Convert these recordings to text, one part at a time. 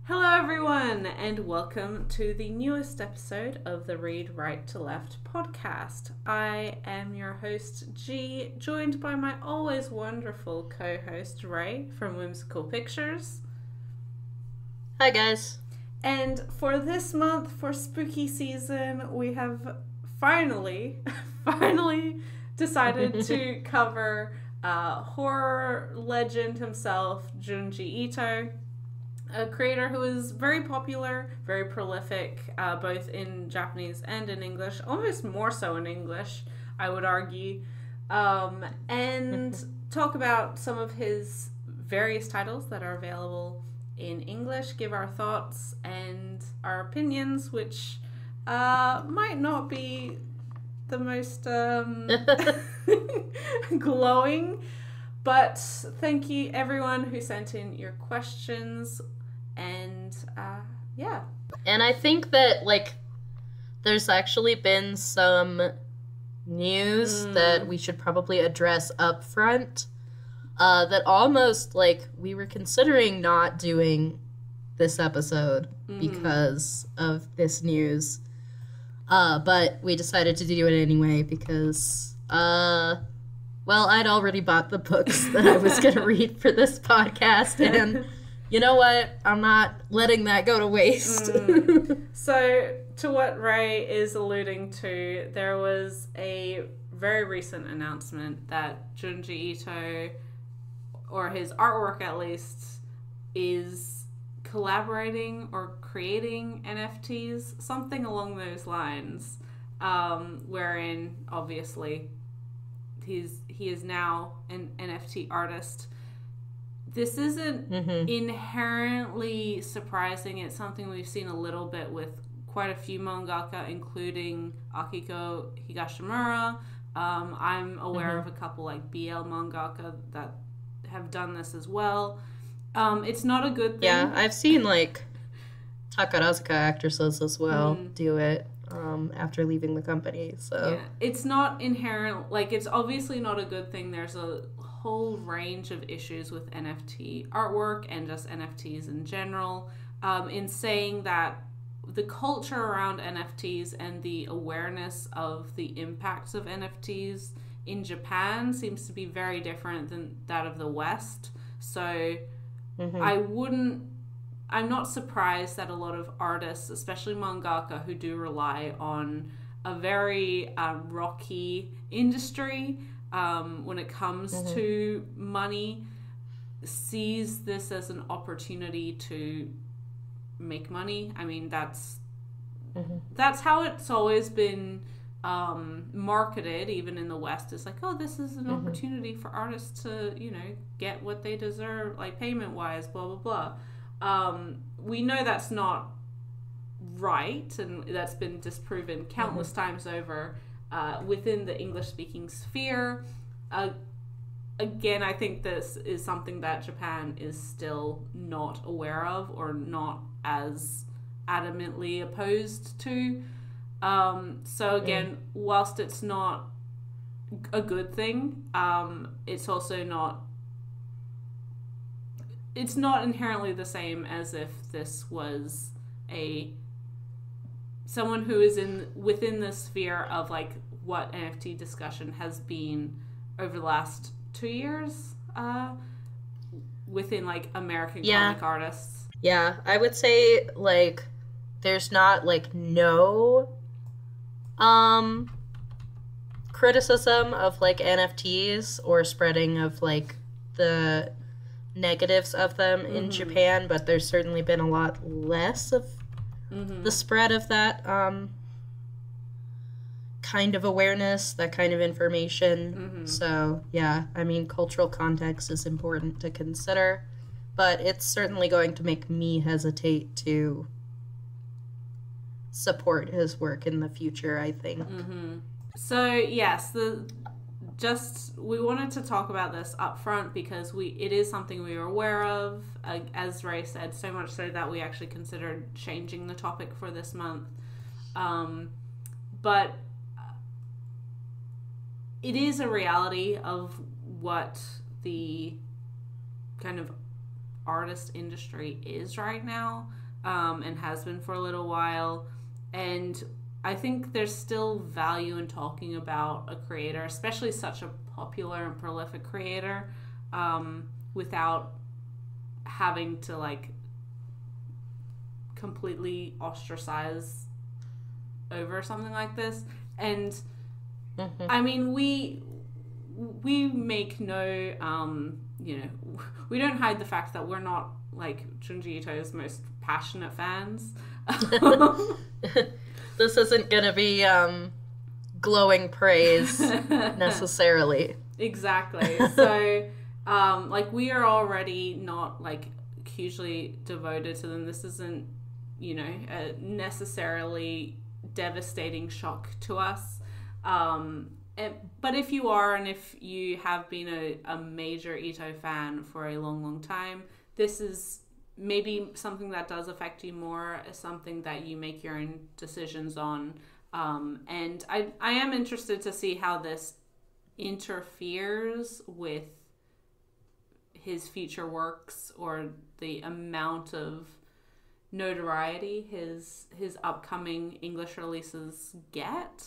Hello everyone, and welcome to the newest episode of the Read Right to Left podcast. I am your host, G, joined by my always wonderful co-host, Ray, from Whimsical Pictures. Hi guys. And for this month, for spooky season, we have finally decided to cover horror legend himself, Junji Ito. A creator who is very popular, very prolific, both in Japanese and in English, almost more so in English, I would argue, and talk about some of his various titles that are available in English, give our thoughts and our opinions, which might not be the most glowing, but thank you everyone who sent in your questions. And, yeah. And I think that, there's actually been some news that we should probably address up front. That almost, we were considering not doing this episode because of this news. But we decided to do it anyway because, I'd already bought the books that I was going to read for this podcast, and... You know what? I'm not letting that go to waste. So, to what Ray is alluding to, there was a very recent announcement that Junji Ito, or his artwork at least, is collaborating or creating NFTs, something along those lines, wherein, obviously, he is now an NFT artist. This isn't inherently surprising. It's something we've seen a little bit with quite a few mangaka, including Akiko Higashimura. I'm aware of a couple like BL mangaka that have done this as well. It's not a good thing. Yeah, I've seen Takarazuka actresses as well do it after leaving the company. So yeah, it's not inherent. It's obviously not a good thing. There's a whole range of issues with NFT artwork and just NFTs in general, in saying that the culture around NFTs and the awareness of the impacts of NFTs in Japan seems to be very different than that of the West. So I'm not surprised that a lot of artists, especially mangaka, who do rely on a very rocky industry when it comes to money, sees this as an opportunity to make money. I mean, that's how it's always been marketed, even in the West. It's like, oh, this is an opportunity for artists to, get what they deserve, payment-wise, blah, blah, blah. We know that's not right, and that's been disproven countless times over within the English-speaking sphere. Again, I think this is something that Japan is still not aware of or not as adamantly opposed to. So again, whilst it's not a good thing, it's also not... It's not inherently the same as if this was someone who is within the sphere of what NFT discussion has been over the last 2 years within American comic artists. Yeah, I would say there's not no criticism of NFTs or spreading of the negatives of them in Japan, but there's certainly been a lot less of the spread of that kind of awareness, that kind of information. So, yeah, I mean, cultural context is important to consider, but it's certainly going to make me hesitate to support his work in the future, I think. So, yes, we wanted to talk about this up front because it is something we are aware of, as Ray said, so much so that we actually considered changing the topic for this month. But it is a reality of what the kind of artist industry is right now, and has been for a little while. And I think there's still value in talking about a creator, especially such a popular and prolific creator, without having to like completely ostracize over something like this. And I mean, we make no we don't hide the fact that we're not like Junji Ito's most passionate fans. This isn't gonna be glowing praise necessarily. Exactly. So like we are already not like hugely devoted to them. This isn't a necessarily devastating shock to us. But if you are, and if you have been a major Ito fan for a long time, this is maybe something that does affect you more, something that you make your own decisions on. And I am interested to see how this interferes with his future works, or the amount of notoriety his upcoming English releases get.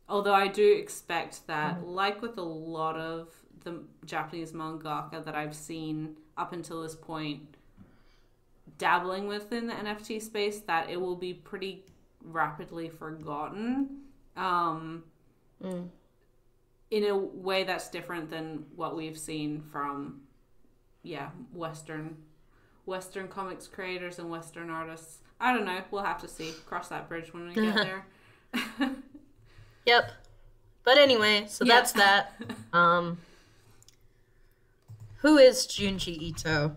Although I do expect that, like with a lot of the Japanese mangaka that I've seen up until this point dabbling within the NFT space, that it will be pretty rapidly forgotten in a way that's different than what we've seen from Western comics creators and Western artists. I don't know. We'll have to see. Cross that bridge when we get there. Yep. But anyway, so that's that. Who is Junji Ito?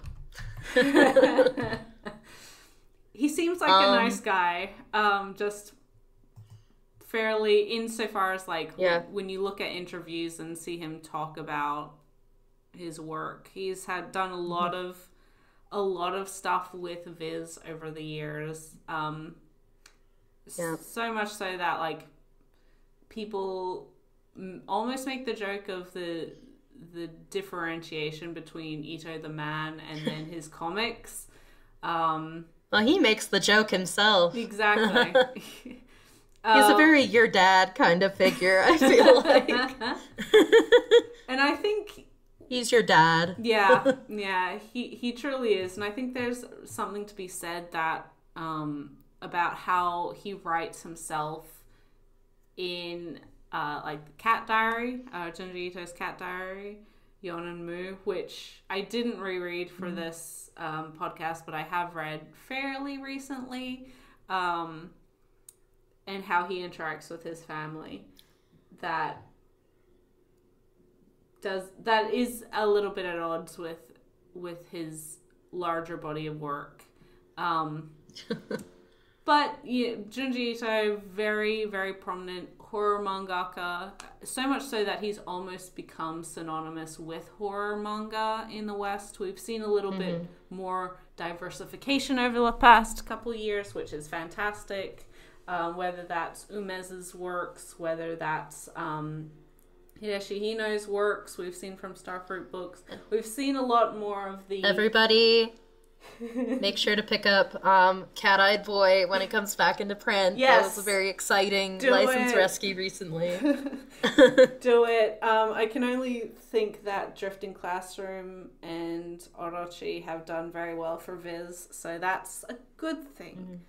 He seems like a nice guy. Just fairly, insofar as like when you look at interviews and see him talk about his work, he's done a lot of stuff with Viz over the years. So much so that like people almost make the joke of the differentiation between Ito the man and then his comics. Well, he makes the joke himself. Exactly. He's a very your dad kind of figure, I feel like. And I think he's your dad. Yeah, he truly is. And I think there's something to be said that about how he writes himself in like Cat Diary, Junji Ito's Cat Diary, Yonen Mu, which I didn't reread for this podcast, but I have read fairly recently, and how he interacts with his family. That is a little bit at odds with his larger body of work. But Junji Ito, very, very prominent horror mangaka, so much so that he's almost become synonymous with horror manga in the West. We've seen a little bit more diversification over the past couple of years, which is fantastic. Whether that's Umezu's works, whether that's Hideshi Hino's works, we've seen from Starfruit Books. We've seen a lot more of the... Everybody... make sure to pick up Cat-Eyed Boy when it comes back into print. Yes. That was a very exciting license rescue recently. Do it. I can only think that Drifting Classroom and Orochi have done very well for Viz, so that's a good thing.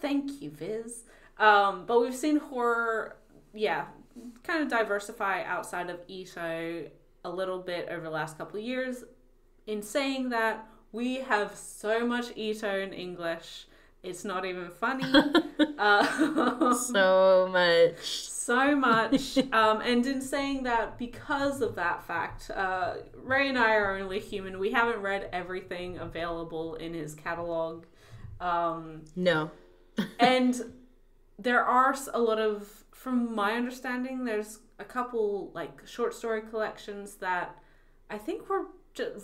Thank you, Viz. But we've seen horror, kind of diversify outside of Ito a little bit over the last couple of years. In saying that, we have so much Ito in English. It's not even funny. So much. And in saying that, because of that fact, Ray and I are only human. We haven't read everything available in his catalog. No. And there are a lot of, from my understanding, there's a couple like short story collections that I think were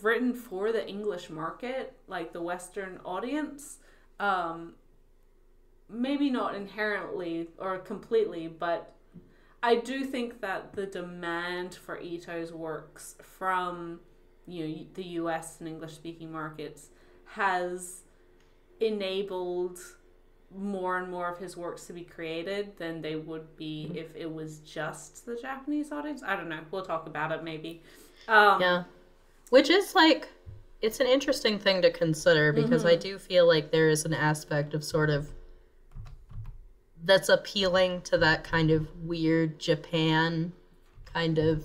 written for the English market, like the Western audience. Maybe not inherently or completely, but I do think that the demand for Ito's works from the US and English speaking markets has enabled more and more of his works to be created than they would be if it was just the Japanese audience. I don't know. We'll talk about it maybe. Yeah. Which is like, it's an interesting thing to consider because I do feel like there is an aspect of sort of that's appealing to that kind of weird Japan kind of,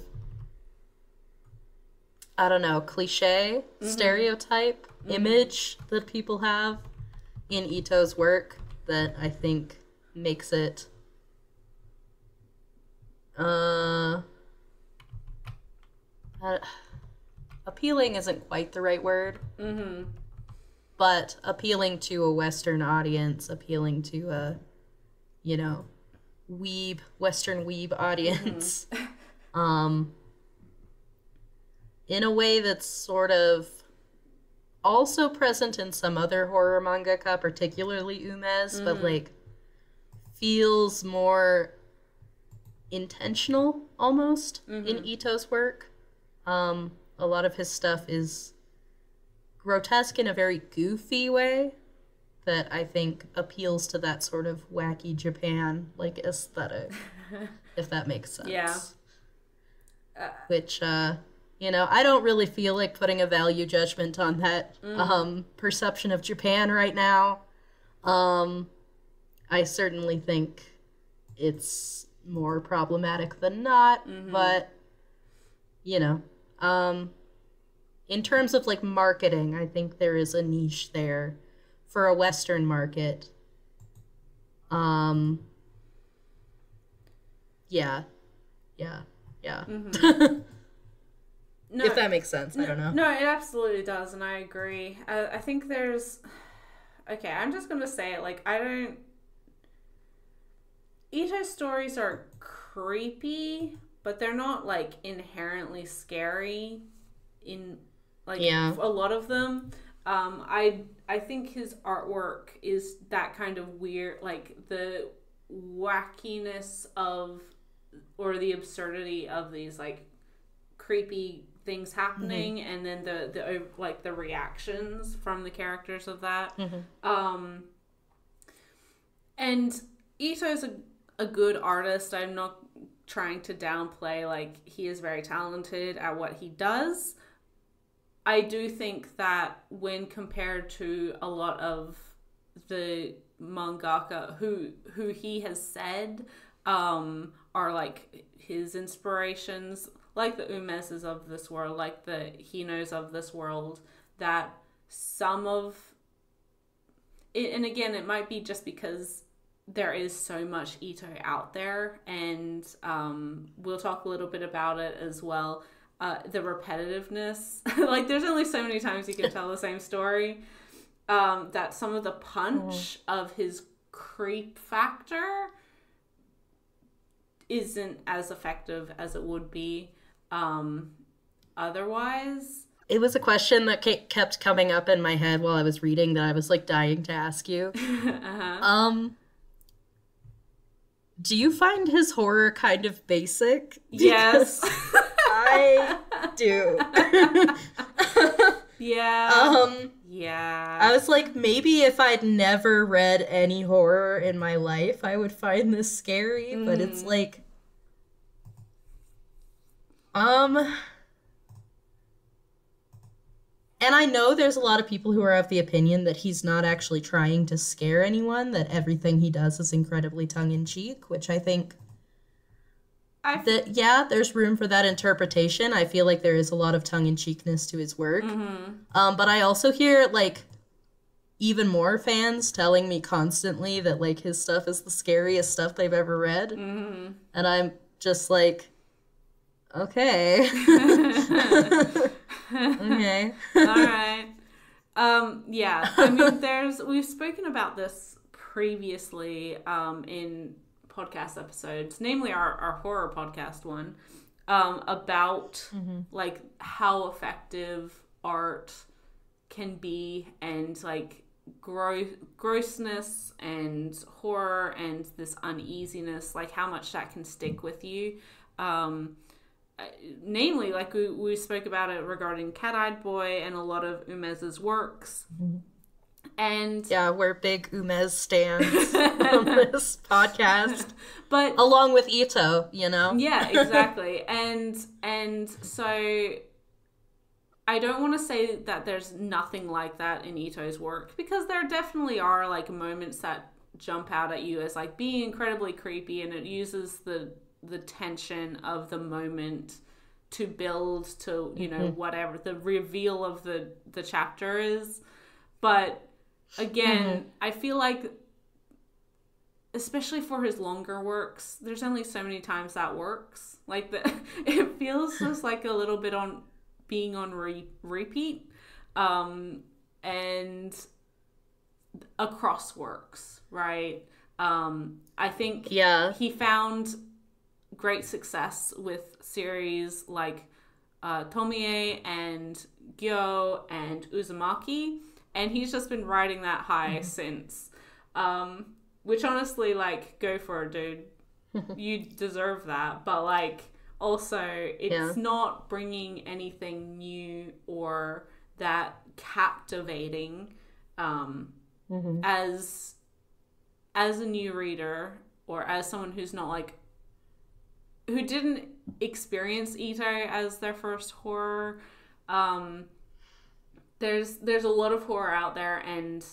I don't know, cliche, stereotype image that people have in Ito's work that I think makes it appealing isn't quite the right word, but appealing to a Western audience, appealing to a, you know, Western weeb audience, in a way that's sort of also present in some other horror mangaka, particularly Umez, but like feels more intentional almost in Ito's work. A lot of his stuff is grotesque in a very goofy way that I think appeals to that sort of wacky Japan like aesthetic, if that makes sense. Yeah. Which you know, I don't really feel like putting a value judgment on that perception of Japan right now. I certainly think it's more problematic than not, but, you know, in terms of, like, marketing, I think there is a niche there for a Western market. Yeah. No, if that makes sense, I don't know. No, it absolutely does, and I agree. I think there's... Okay, I'm just going to say it, like, I don't... Ito's stories are creepy, but they're not, like, inherently scary in, like, a lot of them. I think his artwork is that kind of weird, like, the wackiness of, or the absurdity of these, like, creepy things happening, and then the like the reactions from the characters of that. And Ito's a good artist. I'm not trying to downplay, like, he is very talented at what he does. I do think that when compared to a lot of the mangaka who he has said are like his inspirations, like the Umezes of this world, like the Hinos of this world, that some of it, and again, it might be just because there is so much Ito out there, and we'll talk a little bit about it as well, the repetitiveness. Like, there's only so many times you can tell the same story, that some of the punch of his creep factor isn't as effective as it would be otherwise. It was a question that kept coming up in my head while I was reading that I was like dying to ask you. Do you find his horror kind of basic? Yes. I do. Yeah. Yeah. I was like, maybe if I'd never read any horror in my life, I would find this scary, but it's like, and I know there's a lot of people who are of the opinion that he's not actually trying to scare anyone, that everything he does is incredibly tongue-in-cheek, which I think there's room for that interpretation. I feel like there is a lot of tongue-in-cheekness to his work. But I also hear, like, even more fans telling me constantly that, like, his stuff is the scariest stuff they've ever read. And I'm just like, okay. Okay. All right. Yeah. I mean, we've spoken about this previously in podcast episodes, namely our horror podcast one, about like how effective art can be, and like grossness and horror and this uneasiness, like how much that can stick with you. namely, like we spoke about it regarding Cat-Eyed Boy and a lot of Umeza's works. And yeah, we're big Umez stands on this podcast, but along with Ito, you know. Yeah, exactly. and so I don't want to say that there's nothing like that in Ito's work, because there definitely are like moments that jump out at you as like being incredibly creepy, and it uses the tension of the moment to build to, you know, whatever the reveal of the chapter is. But again, I feel like, especially for his longer works, there's only so many times that works. Like, it feels just like a little bit on being on repeat, and across works, right? I think he found great success with series like Tomie and Gyo and Uzumaki, and he's just been riding that high since. Which honestly, like, go for it, dude. You deserve that. But like, also, it's not bringing anything new or that captivating as a new reader, or as someone who's not like, who didn't experience Ito as their first horror. There's a lot of horror out there, and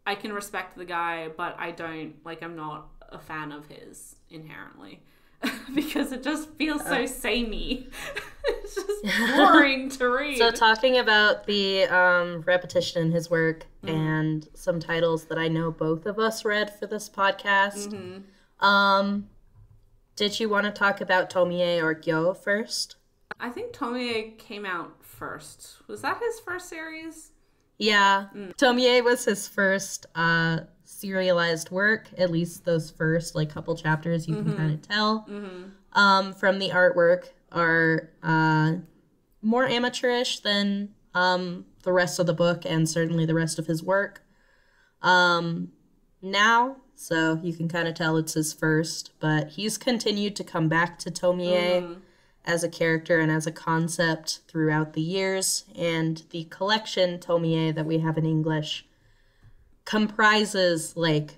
I can respect the guy, but I'm not a fan of his inherently. Because it just feels so samey. It's just boring to read. So talking about the repetition in his work and some titles that I know both of us read for this podcast, did you want to talk about Tomie or Gyo first? I think Tomie came out first. Was that his first series? Yeah. Tomie was his first serialized work, at least those first like couple chapters you can kind of tell from the artwork are more amateurish than the rest of the book, and certainly the rest of his work now, so you can kind of tell it's his first, but he's continued to come back to Tomie as a character and as a concept throughout the years, and the collection Tomie that we have in English comprises like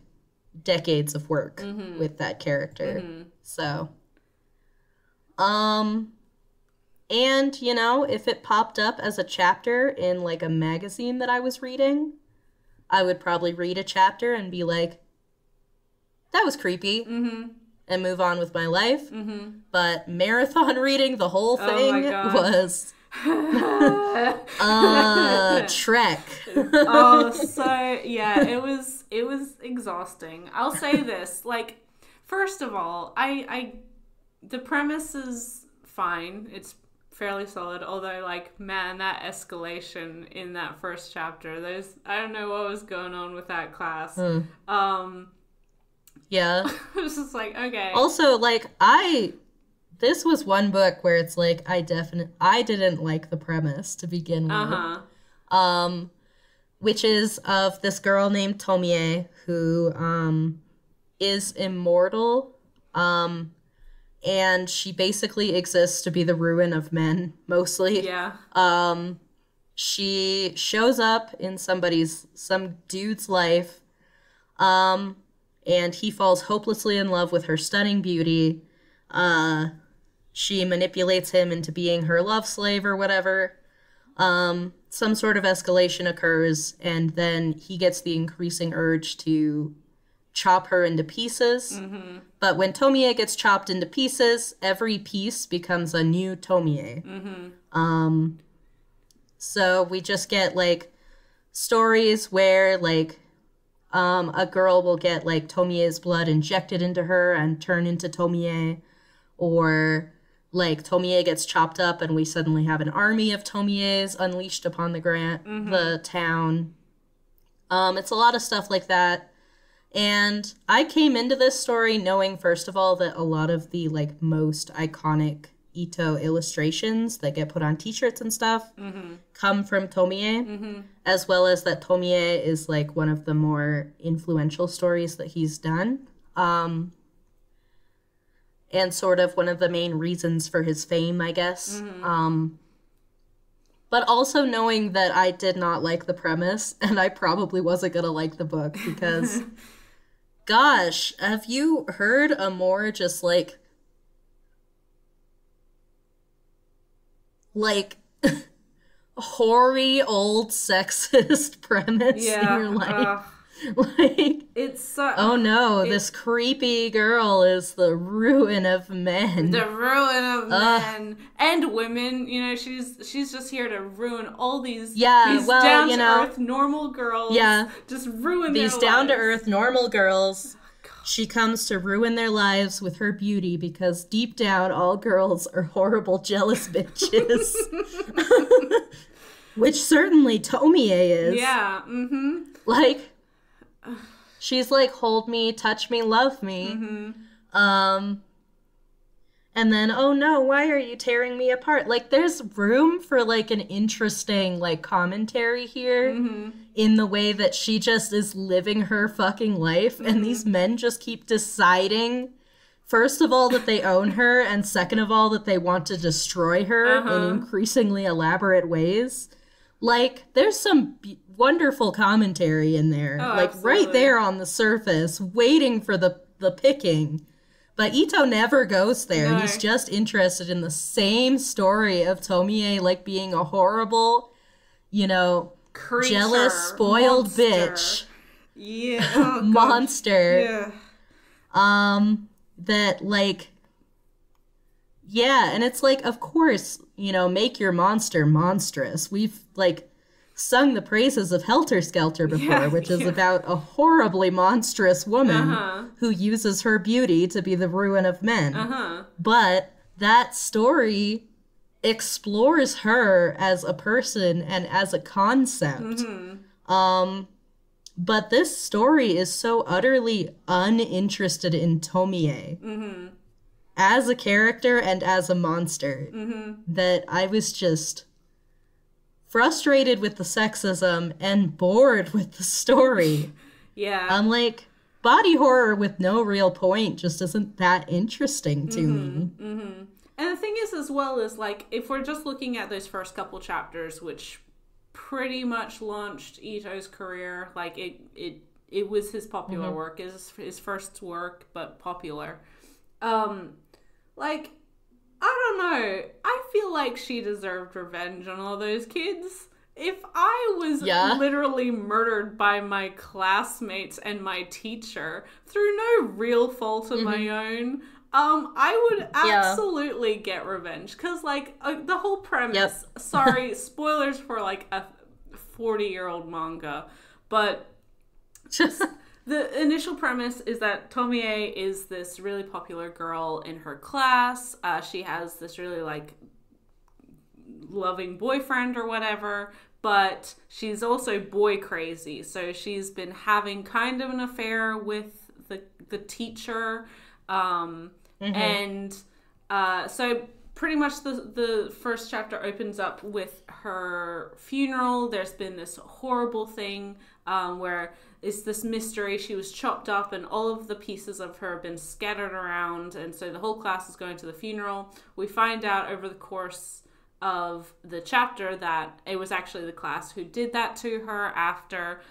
decades of work with that character. So and you know, if it popped up as a chapter in like a magazine that I was reading, I would probably read a chapter and be like, that was creepy, and move on with my life. But marathon reading the whole thing was trek. It was exhausting. I'll say this, like, first of all, I the premise is fine. It's fairly solid, although, like, man, that escalation in that first chapter, I don't know what was going on with that class. Yeah. It was just like, okay. Also, like, this was one book where it's like, I didn't like the premise to begin with. Which is of this girl named Tomie who is immortal, and she basically exists to be the ruin of men, mostly. Yeah. She shows up in some dude's life, and he falls hopelessly in love with her stunning beauty. She manipulates him into being her love slave or whatever. Some sort of escalation occurs, and then he gets the increasing urge to chop her into pieces. But when Tomie gets chopped into pieces, every piece becomes a new Tomie. So we just get, like, stories where, like, a girl will get, like, Tomie's blood injected into her and turn into Tomie, or, like, Tomie gets chopped up and we suddenly have an army of Tomies unleashed upon the town. It's a lot of stuff like that. And I came into this story knowing, first of all, that a lot of the, like, most iconic Ito illustrations that get put on t-shirts and stuff come from Tomie, as well as that Tomie is, like, one of the more influential stories that he's done. and sort of one of the main reasons for his fame, I guess. But also knowing that I did not like the premise, and I probably wasn't gonna like the book, because, gosh, have you heard a more just, like, hoary old sexist premise in your life? Like, it's so, oh no, this creepy girl is the ruin of men. The ruin of men and women. You know, she's just here to ruin all these down to earth normal girls. Yeah, just ruin these down to earth normal girls. She comes to ruin their lives with her beauty, because deep down, all girls are horrible, jealous bitches. Which certainly Tomie is. Yeah. Like, she's like, hold me, touch me, love me. And then, oh no, why are you tearing me apart? Like, there's room for, like, an interesting, like, commentary here in the way that she just is living her fucking life, and these men just keep deciding, first of all, that they own her, and second of all, that they want to destroy her in increasingly elaborate ways. Like, there's some wonderful commentary in there. Oh, like, absolutely. right there on the surface, waiting for the picking. But Ito never goes there. No. He's just interested in the same story of Tomie, like, being a horrible, you know, creature, jealous, spoiled bitch. Yeah. Oh, monster. Yeah. That, like, yeah, and it's like, of course, you know, make your monster monstrous. We've, like, sung the praises of Helter Skelter before, which is about a horribly monstrous woman who uses her beauty to be the ruin of men. But that story explores her as a person and as a concept. But this story is so utterly uninterested in Tomie as a character and as a monster that I was just frustrated with the sexism and bored with the story. Yeah. I'm like, body horror with no real point just isn't that interesting to me. And the thing is, as well, is, like, if we're just looking at those first couple chapters, which pretty much launched Ito's career, like, it was his popular work, his first work, but popular. Like, I don't know. I feel like she deserved revenge on all those kids. If I was literally murdered by my classmates and my teacher through no real fault of my own, I would absolutely get revenge. Because, like, the whole premise, sorry, spoilers for, like, a 40-year-old manga, but just... The initial premise is that Tomie is this really popular girl in her class. She has this really, like, loving boyfriend or whatever, but she's also boy crazy. So she's been having kind of an affair with the teacher. And so pretty much the first chapter opens up with her funeral. There's been this horrible thing where it's this mystery. She was chopped up and all of the pieces of her have been scattered around, and so the whole class is going to the funeral. We find out over the course of the chapter that it was actually the class who did that to her after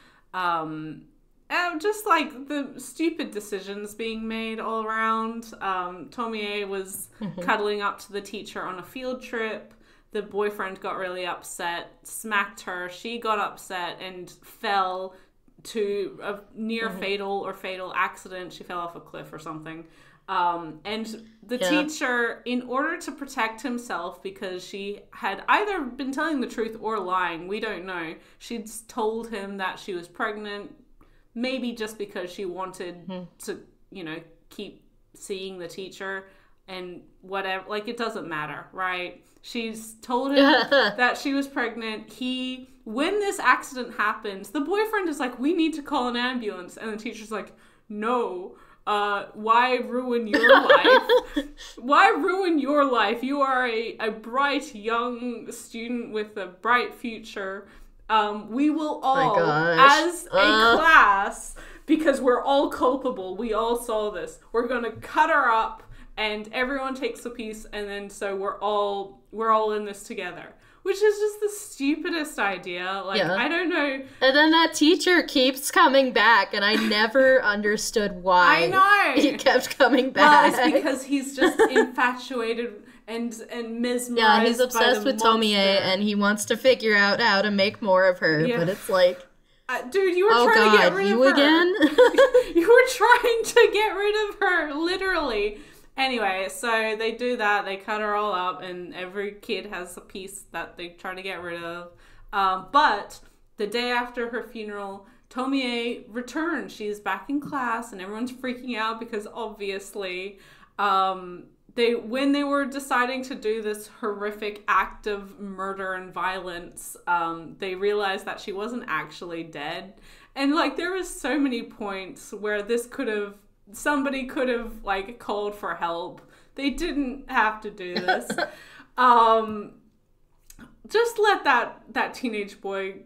just, like, the stupid decisions being made all around. Tomie was cuddling up to the teacher on a field trip. The boyfriend got really upset, smacked her. She got upset and fell to a near fatal or fatal accident. She fell off a cliff or something. And the teacher, in order to protect himself, because she had either been telling the truth or lying, we don't know, she'd told him that she was pregnant, maybe just because she wanted to, you know, keep seeing the teacher and whatever. Like, it doesn't matter, right? She's told him that she was pregnant. When this accident happens, the boyfriend is like, we need to call an ambulance. And the teacher's like, no, why ruin your life? Why ruin your life? You are a bright young student with a bright future. We will all, as a class, because we're all culpable, we all saw this, we're going to cut her up and everyone takes a piece, and then so we're all in this together. Which is just the stupidest idea. Like, I don't know. And then that teacher keeps coming back, and I never understood why. I know. He kept coming back. Well, it's because he's just infatuated and mesmerized. Yeah, he's obsessed with Tomie, and he wants to figure out how to make more of her. Yeah. But it's like, dude, you were trying to get rid of her. Again? You were trying to get rid of her, literally. Anyway, so they do that. They cut her all up, and every kid has a piece that they try to get rid of. But the day after her funeral, Tomie returns. She's back in class, and everyone's freaking out because obviously, when they were deciding to do this horrific act of murder and violence, they realized that she wasn't actually dead. And like, there was so many points where somebody could have like called for help. They didn't have to do this. Just let that teenage boy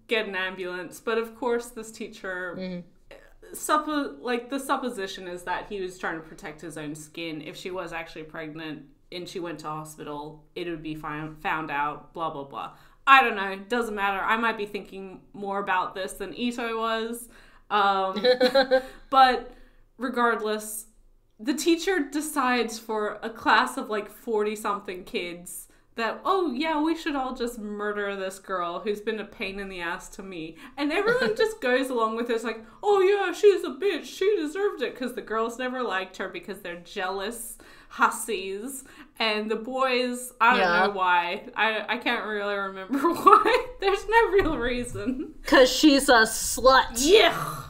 get an ambulance. But of course, this teacher, the supposition is that he was trying to protect his own skin. If she was actually pregnant and she went to hospital, it would be found out. Blah blah blah. I don't know. Doesn't matter. I might be thinking more about this than Ito was. But regardless, the teacher decides for a class of like 40-something kids that, oh yeah, we should all just murder this girl who's been a pain in the ass to me. And everyone just goes along with it. It's like, oh yeah, she's a bitch. She deserved it, because the girls never liked her because they're jealous hussies. And the boys, I don't know why. I can't really remember why. There's no real reason. Because she's a slut. Yeah.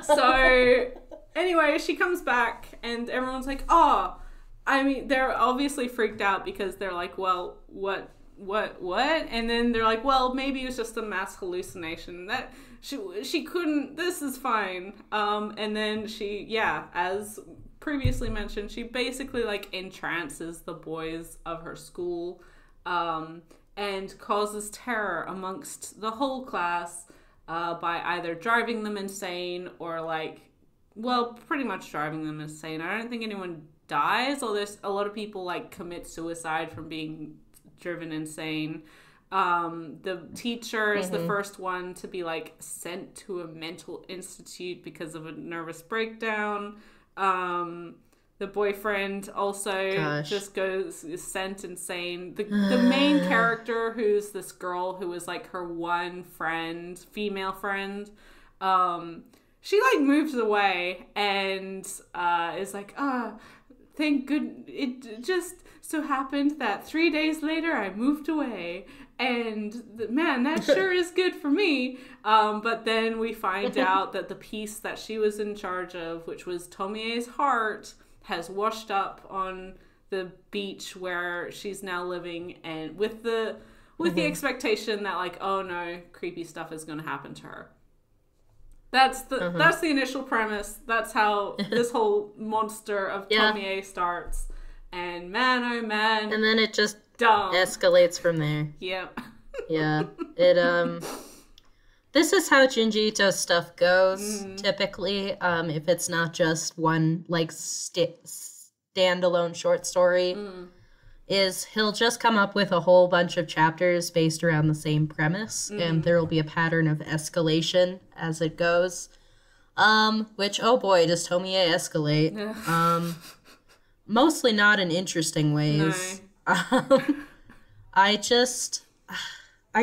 So, anyway, she comes back, and everyone's like, oh, I mean, they're obviously freaked out because they're like, well, what? And then they're like, well, maybe it was just a mass hallucination. That she couldn't, this is fine. And then she, as previously mentioned, she basically, like, entrances the boys of her school, and causes terror amongst the whole class, by either driving them insane or pretty much driving them insane. I don't think anyone dies, although a lot of people commit suicide from being driven insane. The teacher is the first one to be sent to a mental institute because of a nervous breakdown. The boyfriend also is sent insane. The main character, who's this girl who was her one friend, female friend, she moves away and is thank good. It just so happened that 3 days later I moved away, and man, that sure is good for me. But then we find out that the piece that she was in charge of, which was Tomie's heart, has washed up on the beach where she's now living, and with the expectation that oh no, creepy stuff is going to happen to her. That's the initial premise. That's how this whole monster of Tomie starts. And man, oh man, and then it just escalates from there. Yep. Yeah. It this is how Junji Ito stuff goes, typically, if it's not just one, standalone short story, is he'll just come up with a whole bunch of chapters based around the same premise, and there will be a pattern of escalation as it goes, which, oh boy, does Tomie escalate. Mostly not in interesting ways. No. I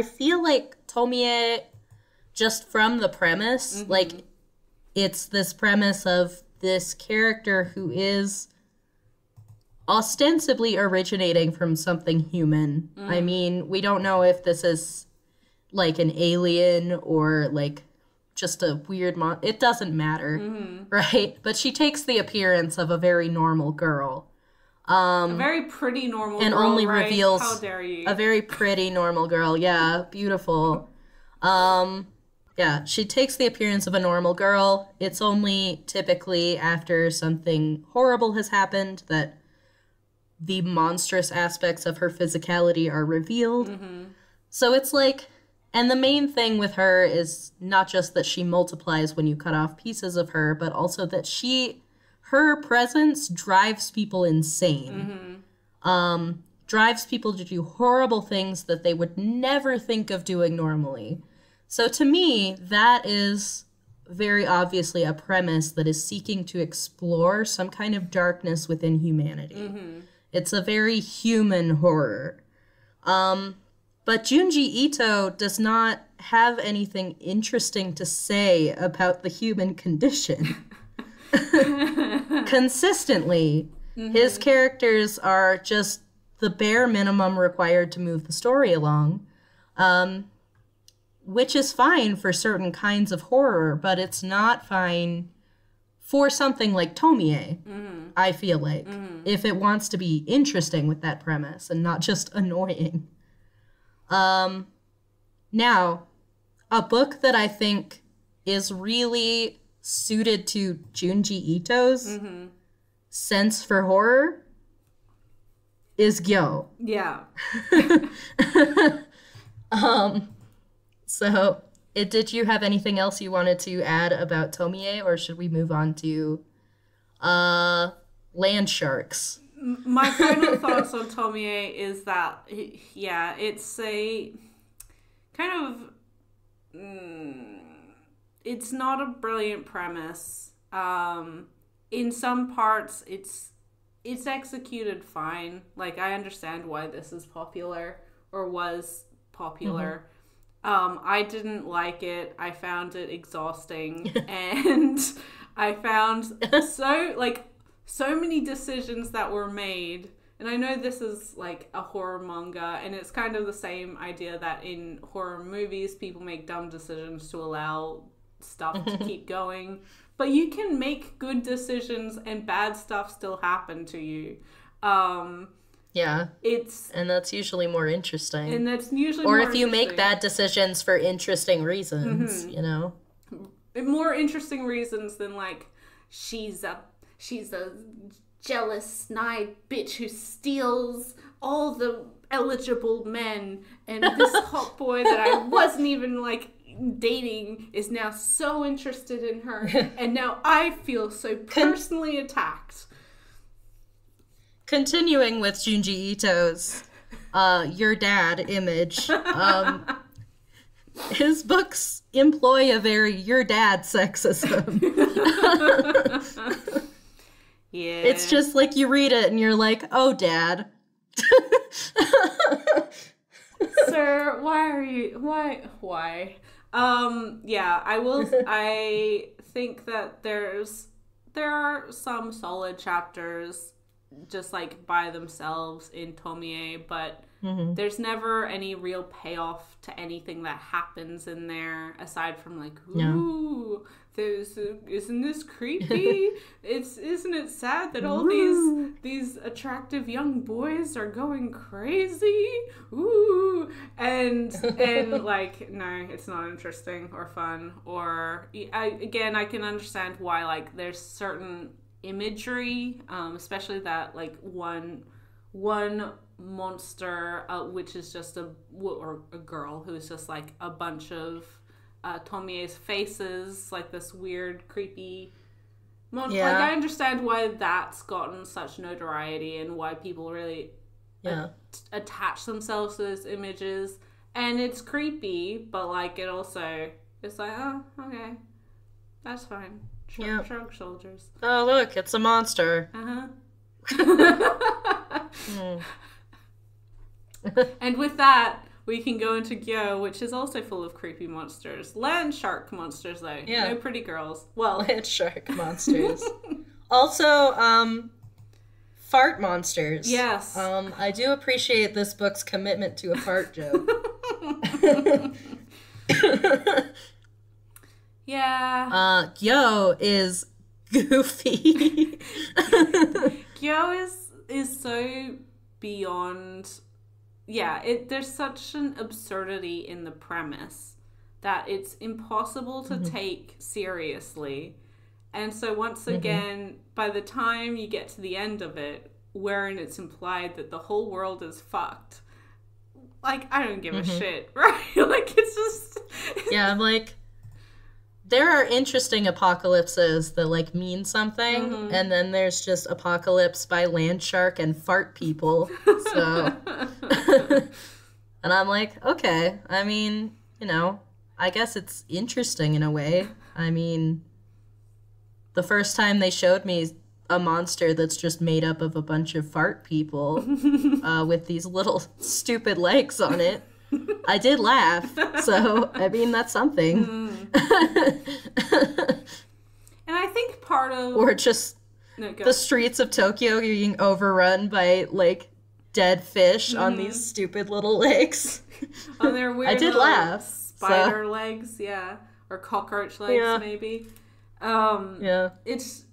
feel like Tomie, just from the premise, it's this premise of this character who is ostensibly originating from something human. I mean, we don't know if this is an alien or just a weird it doesn't matter, right? But she takes the appearance of a very normal girl. A very pretty normal girl, and only reveals how dare you. A very pretty normal girl. Yeah, beautiful. Yeah, she takes the appearance of a normal girl. It's only typically after something horrible has happened that the monstrous aspects of her physicality are revealed. So it's and the main thing with her is not just that she multiplies when you cut off pieces of her, but also that she her presence drives people insane. Drives people to do horrible things that they would never think of doing normally. So to me, that is very obviously a premise that is seeking to explore some kind of darkness within humanity. It's a very human horror. But Junji Ito does not have anything interesting to say about the human condition. Consistently, his characters are just the bare minimum required to move the story along, which is fine for certain kinds of horror, but it's not fine for something like Tomie, I feel like, if it wants to be interesting with that premise and not just annoying. Now, a book that I think is really suited to Junji Ito's sense for horror is Gyo. Yeah. So, did you have anything else you wanted to add about Tomie, or should we move on to land sharks? My final thoughts on Tomie is that, yeah, it's a kind of, it's not a brilliant premise. In some parts, it's executed fine. Like, I understand why this is popular, or was popular. I didn't like it. I found it exhausting. And I found so many decisions that were made. And I know this is like a horror manga, and it's kind of the same idea that in horror movies, people make dumb decisions to allow stuff to keep going. But you can make good decisions and bad stuff still happen to you. Yeah. And that's usually more interesting. Or if you make bad decisions for interesting reasons, you know? More interesting reasons than, like, she's a jealous, snide bitch who steals all the eligible men, and this hot boy that I wasn't even, like, dating is now so interested in her, and now I feel so personally attacked. Continuing with Junji Ito's your dad image, his books employ a very your dad sexism. Yeah. It's just like you read it and you're like, oh, Dad. Sir, why? Yeah, I think that there are some solid chapters just like by themselves in Tomie, but there's never any real payoff to anything that happens in there aside from like, ooh, isn't this creepy? Isn't it sad that all these attractive young boys are going crazy? Ooh, and like, no, it's not interesting or fun. Or I can understand why, like, there's certain imagery, especially that like one monster, which is just a girl who's just like a bunch of Tomie's faces, like this weird, creepy monster. Yeah. Like, I understand why that's gotten such notoriety and why people really attach themselves to those images. And it's creepy, but like it also, it's like, oh, okay, that's fine. Shrug shoulders. Oh, look, it's a monster. And with that, we can go into Gyo, which is also full of creepy monsters. Land shark monsters, though. Yeah. No pretty girls. Well, land shark monsters. Also, fart monsters. Yes. I do appreciate this book's commitment to a fart joke. Yeah. Gyo is goofy. Gyo is so beyond. Yeah, there's such an absurdity in the premise that it's impossible to take seriously. And so once again, by the time you get to the end of it, wherein it's implied that the whole world is fucked, like, I don't give a shit, right? Like, it's just... Yeah, I'm like, there are interesting apocalypses that, like, mean something, and then there's just apocalypse by land shark and fart people, so... And I'm like, okay, I mean, you know, I guess it's interesting in a way. I mean, the first time they showed me a monster that's just made up of a bunch of fart people with these little stupid legs on it, I did laugh. So, I mean, that's something. And I think part of... Or just the streets of Tokyo being overrun by, like, dead fish on these stupid little legs. On their weird I did laugh. Spider legs, yeah. Or cockroach legs, maybe. It's...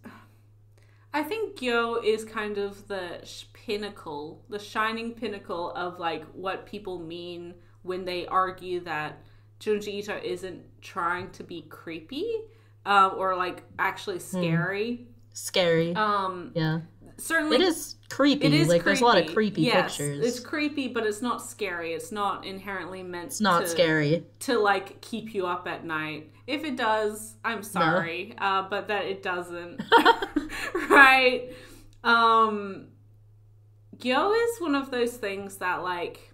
I think Gyo is kind of the pinnacle, the shining pinnacle of, like, what people mean when they argue that Junji Ito isn't trying to be creepy, or, like, actually scary. Scary. Yeah. Certainly. It is creepy. It is like, creepy. There's a lot of creepy yes, pictures. It's creepy, but it's not scary. It's not inherently meant It's not scary. to, like, keep you up at night. If it does, I'm sorry. No. But that it doesn't. Right? Gyo is one of those things that, like...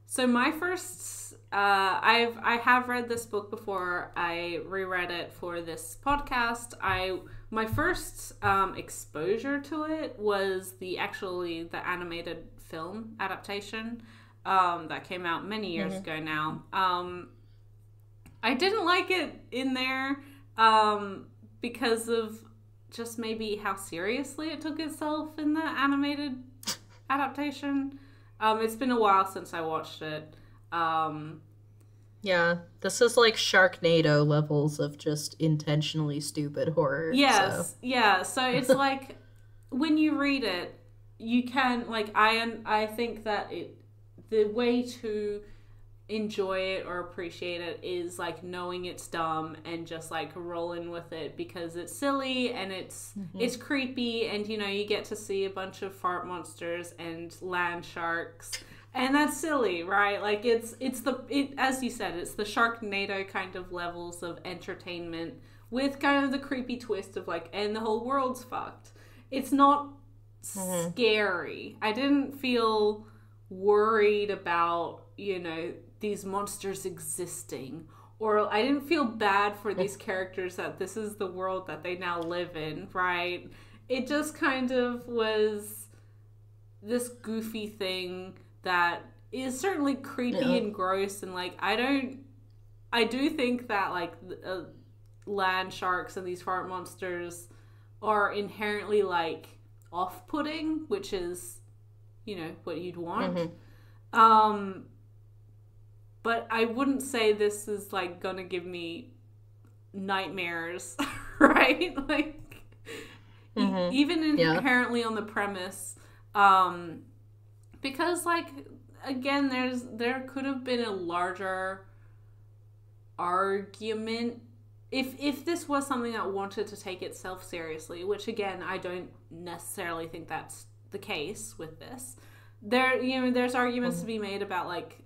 So my first... I have read this book before. I reread it for this podcast. My first exposure to it was the animated film adaptation that came out many years ago now. I didn't like it in there because of just maybe how seriously it took itself in the animated adaptation. It's been a while since I watched it. Yeah, this is like Sharknado levels of just intentionally stupid horror. Yes, yeah. So it's like when you read it, you can like I think that the way to enjoy it or appreciate it is like knowing it's dumb and just like rolling with it because it's silly and it's creepy and you know you get to see a bunch of fart monsters and land sharks. And that's silly, right? Like it's as you said, it's the Sharknado kind of levels of entertainment with kind of the creepy twist of like, and the whole world's fucked. It's not scary. I didn't feel worried about, you know, these monsters existing, or I didn't feel bad for these characters that this is the world that they now live in, right? It just kind of was this goofy thing that is certainly creepy and gross, and like I do think that like land sharks and these fart monsters are inherently like off-putting, which is, you know, what you'd want. But I wouldn't say this is like gonna give me nightmares, right? Like even inherently on the premise, because, like, again, there could have been a larger argument if this was something that wanted to take itself seriously, which, again, I don't necessarily think that's the case with this. There's arguments to be made about, like,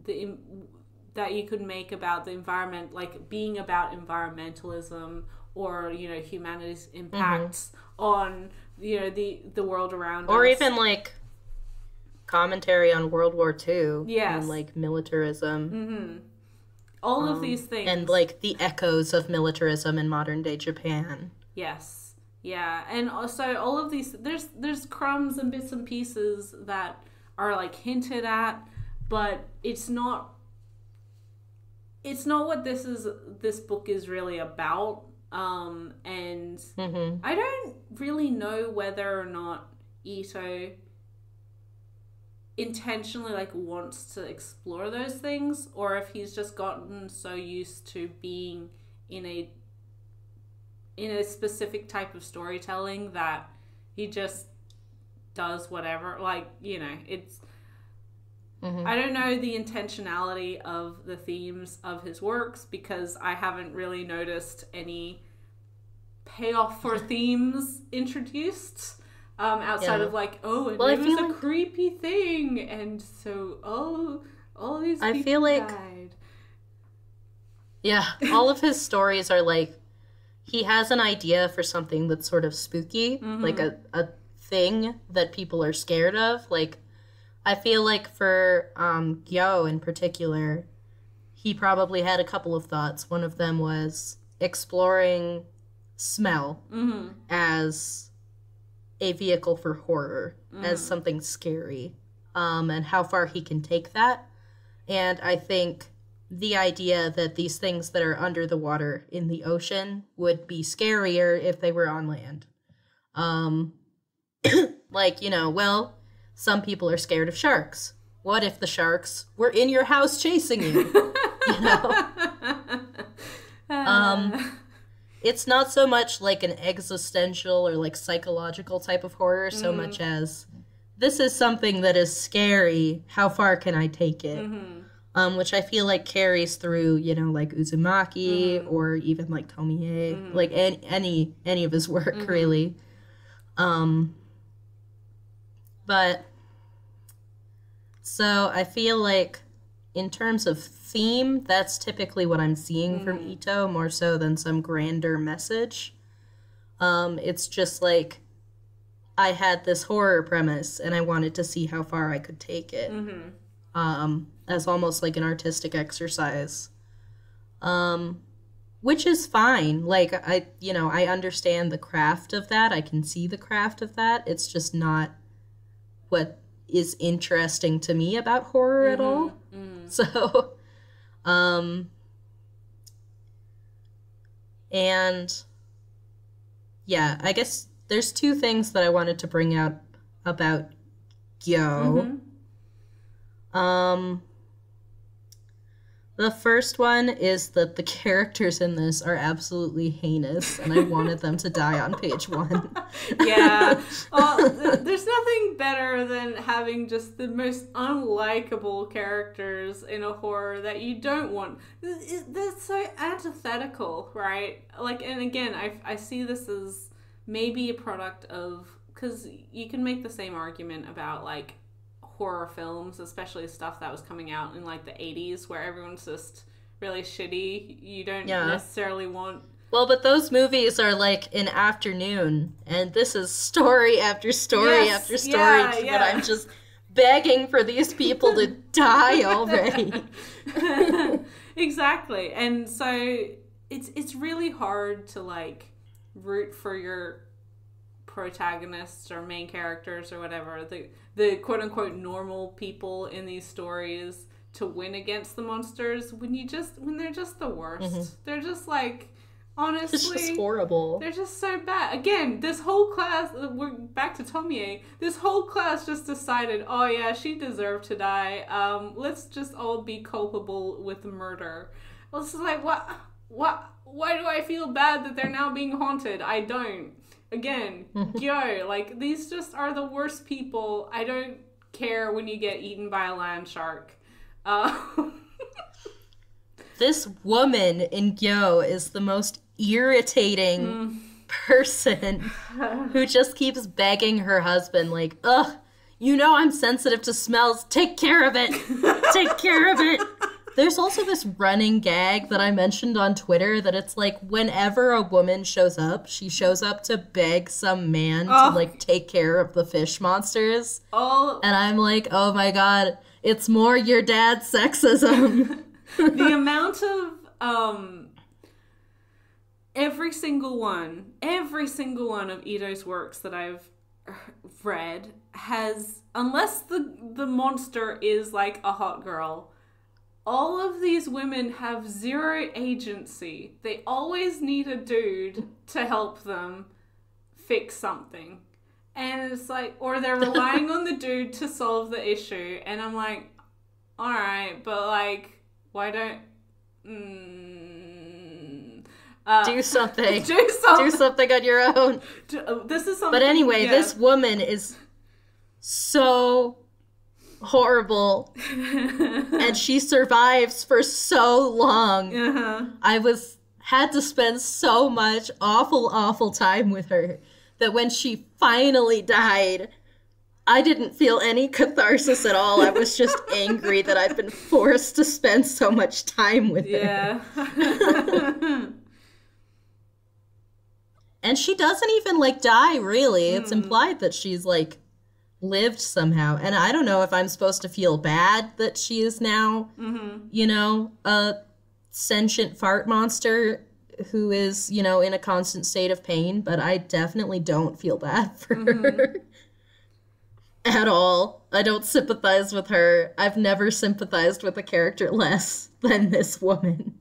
that you could make about the environment, like, being about environmentalism or, you know, humanity's impacts on, you know, the world around us. Or even, like, commentary on World War II and like militarism. All of these things. And like the echoes of militarism in modern day Japan. Yes. Yeah. And also all of these, there's crumbs and bits and pieces that are like hinted at, but it's not what this book is really about. And I don't really know whether or not Ito intentionally like wants to explore those things, or if he's just gotten so used to being in a specific type of storytelling that he just does whatever. Like, you know, it's I don't know the intentionality of the themes of his works because I haven't really noticed any payoff for themes introduced. Outside of like, oh, and it was a creepy thing, and so all these people died. Yeah, all of his stories are like, he has an idea for something that's sort of spooky, like a thing that people are scared of. Like, I feel like for Gyo in particular, he probably had a couple of thoughts. One of them was exploring smell as a vehicle for horror, as something scary, and how far he can take that. And I think the idea that these things that are under the water in the ocean would be scarier if they were on land. Like, well, some people are scared of sharks. What if the sharks were in your house chasing you? It's not so much like an existential or like psychological type of horror so much as this is something that is scary. How far can I take it? Which I feel like carries through, like Uzumaki or even like Tomie, like any of his work really. But so I feel like in terms of theme, that's typically what I'm seeing from Ito more so than some grander message. It's just like I had this horror premise and I wanted to see how far I could take it. As almost like an artistic exercise. Which is fine. Like, I understand the craft of that. I can see the craft of that. It's just not what is interesting to me about horror at all. So, and yeah, I guess there's two things that I wanted to bring out about Gyo. The first one is that the characters in this are absolutely heinous, and I wanted them to die on page 1. Yeah. Well, there's nothing better than having just the most unlikable characters in a horror that you don't want. They're so antithetical, right? Like, and again, I see this as maybe a product of, because you can make the same argument about, like, horror films, especially stuff that was coming out in like the 80s where everyone's just really shitty. You don't necessarily want... Well, but those movies are like an afternoon, and this is story after story after story that I'm just begging for these people to die already. Exactly. And so it's really hard to like root for your protagonists or main characters or whatever, the quote-unquote normal people in these stories to win against the monsters when they're just the worst. They're just like, honestly, it's just horrible. They're just so bad. Again, this whole class, we're back to Tomie, this whole class just decided, oh yeah, she deserved to die. Let's just all be culpable with murder. It's like, what why do I feel bad that they're now being haunted? I don't. Again, Gyo, like, these just are the worst people. I don't care when you get eaten by a land shark. This woman in Gyo is the most irritating person who just keeps begging her husband, like, ugh, I'm sensitive to smells. Take care of it. Take care of it. There's also this running gag that I mentioned on Twitter that it's like whenever a woman shows up, she shows up to beg some man to like take care of the fish monsters. And I'm like, oh my god, it's more your dad's sexism. The amount of every single one of Ito's works that I've read has, unless the monster is like a hot girl, all of these women have zero agency. They always need a dude to help them fix something. And it's like, or they're relying on the dude to solve the issue. And I'm like, alright, but like, why don't... do something. Do something on your own. This is something... But anyway, this woman is so... horrible. And she survives for so long. I had to spend so much awful time with her that when she finally died, I didn't feel any catharsis at all. I was just angry that I've been forced to spend so much time with her. Yeah. And she doesn't even, like, die, really. It's implied that she's, like, lived somehow. And I don't know if I'm supposed to feel bad that she is now, you know, a sentient fart monster who is, you know, in a constant state of pain, but I definitely don't feel bad for her. At all. I don't sympathize with her. I've never sympathized with a character less than this woman.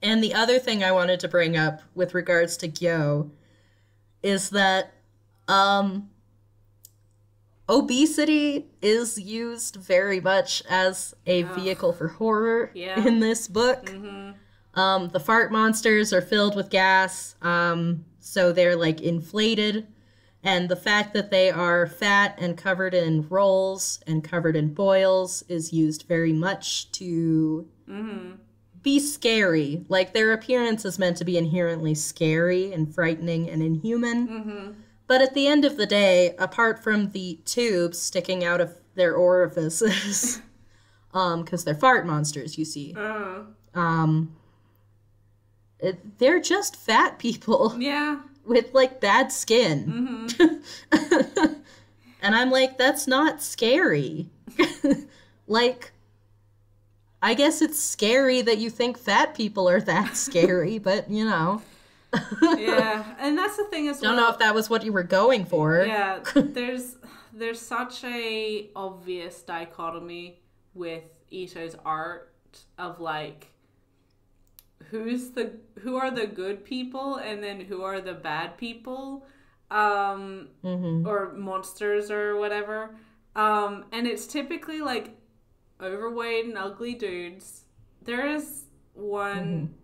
And the other thing I wanted to bring up with regards to Gyo is that obesity is used very much as a vehicle for horror in this book. The fart monsters are filled with gas, so they're, like, inflated. And the fact that they are fat and covered in rolls and covered in boils is used very much to be scary. Like, their appearance is meant to be inherently scary and frightening and inhuman. But at the end of the day, apart from the tubes sticking out of their orifices, because they're fart monsters, you see, they're just fat people. Yeah. With, like, bad skin. And I'm like, that's not scary. Like, I guess it's scary that you think fat people are that scary, but, you know. Yeah, and that's the thing as well. Don't know if that was what you were going for. Yeah, there's such a obvious dichotomy with Ito's art of, like, who are the good people and then who are the bad people, or monsters or whatever, and it's typically, like, overweight and ugly dudes. There is one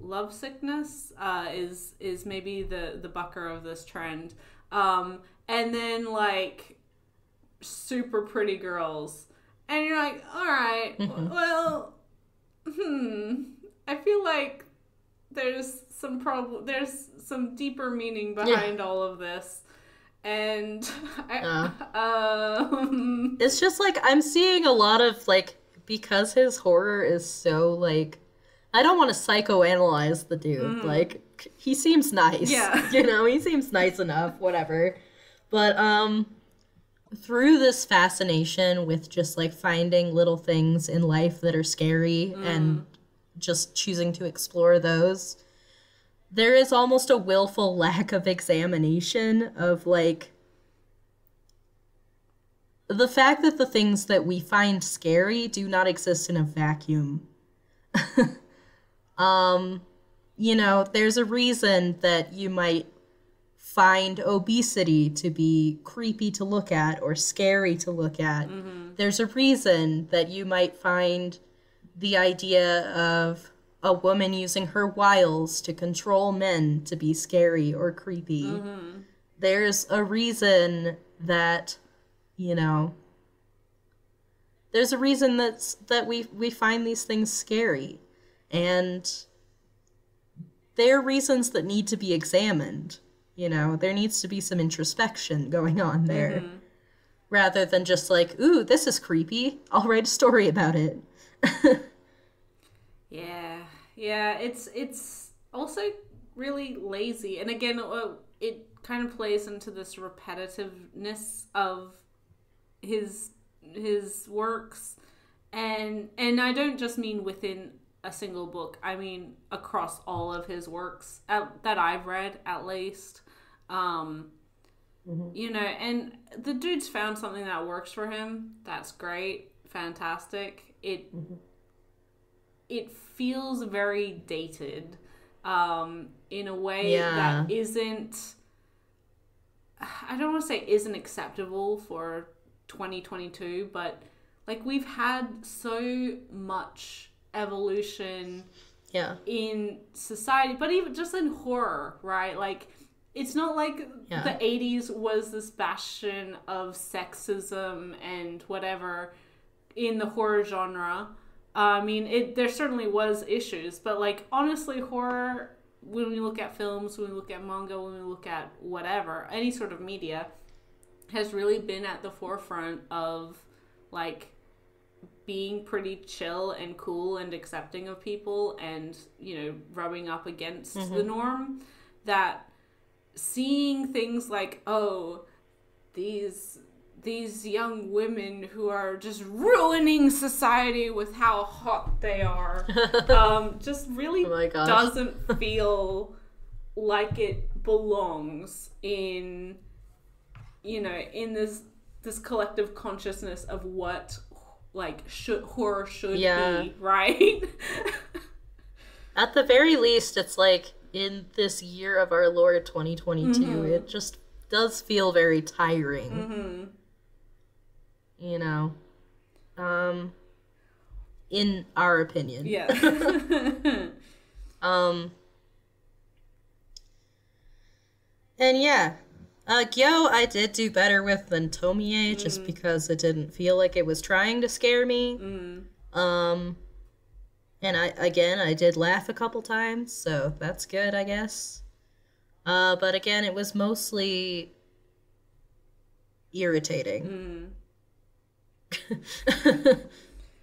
love sickness is maybe the bucker of this trend, and then, like, super pretty girls, and you're like, all right, well, I feel like there's some deeper meaning behind all of this. And it's just, like, I'm seeing a lot of, like, because his horror is so, like, I don't want to psychoanalyze the dude. Like, he seems nice. Yeah. You know, he seems nice enough, whatever. But, through this fascination with just, like, finding little things in life that are scary and just choosing to explore those, there is almost a willful lack of examination of, like, the fact that the things that we find scary do not exist in a vacuum. You know, there's a reason that you might find obesity to be creepy to look at or scary to look at. There's a reason that you might find the idea of a woman using her wiles to control men to be scary or creepy. There's a reason that, you know, there's a reason that we find these things scary. And they're reasons that need to be examined. You know, there needs to be some introspection going on there. Rather than just like, ooh, this is creepy, I'll write a story about it. Yeah, it's also really lazy, and again, it kind of plays into this repetitiveness of his works, and I don't just mean within a single book. I mean across all of his works that I've read, at least. You know, and the dude's found something that works for him. That's great, fantastic. It feels very dated, in a way that isn't, I don't want to say isn't acceptable for 2022, but, like, we've had so much evolution in society, but even just in horror, right? Like, it's not like the 80s was this bastion of sexism and whatever in the horror genre. I mean, there certainly was issues, but, like, honestly, horror when we look at films, when we look at manga, when we look at whatever, any sort of media, has really been at the forefront of, like, being pretty chill and cool and accepting of people and, you know, rubbing up against the norm. That seeing things like, oh, these young women who are just ruining society with how hot they are, just really doesn't feel like it belongs in, you know, in this collective consciousness of what, like, horror should be, right? At the very least, it's like, in this year of our Lord 2022, it just does feel very tiring. You know? In our opinion. Yeah. And yeah. Gyo I did do better with than Tomie, just because it didn't feel like it was trying to scare me. And I did laugh a couple times, so that's good, I guess. But again, it was mostly irritating.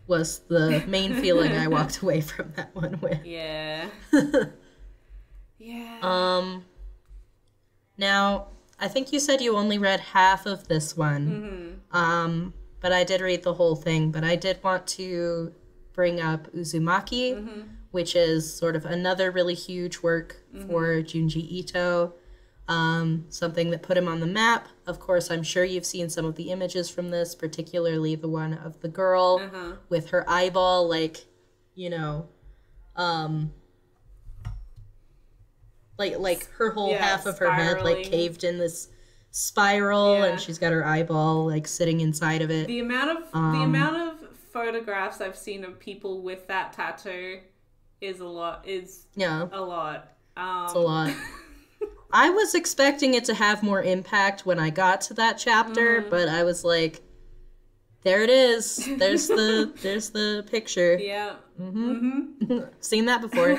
Was the main feeling I walked away from that one with. Yeah. Now, I think you said you only read half of this one. But I did read the whole thing. But I did want to bring up Uzumaki, which is sort of another really huge work for Junji Ito. Something that put him on the map. Of course, I'm sure you've seen some of the images from this, particularly the one of the girl with her eyeball, like, you know, like her whole half of her head, like, caved in this spiral, and she's got her eyeball, like, sitting inside of it. The amount of photographs I've seen of people with that tattoo is a lot. It's a lot. I was expecting it to have more impact when I got to that chapter, but I was like, there it is. There's the picture. Yeah. Seen that before.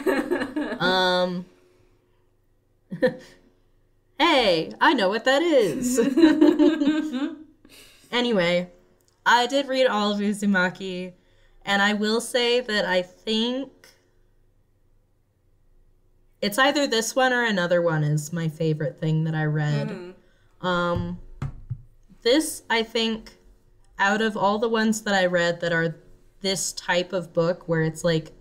Hey, I know what that is. Anyway, I did read all of Uzumaki, and I will say that I think it's either this one or another one is my favorite thing that I read. This, I think, out of all the ones that I read that are this type of book where it's like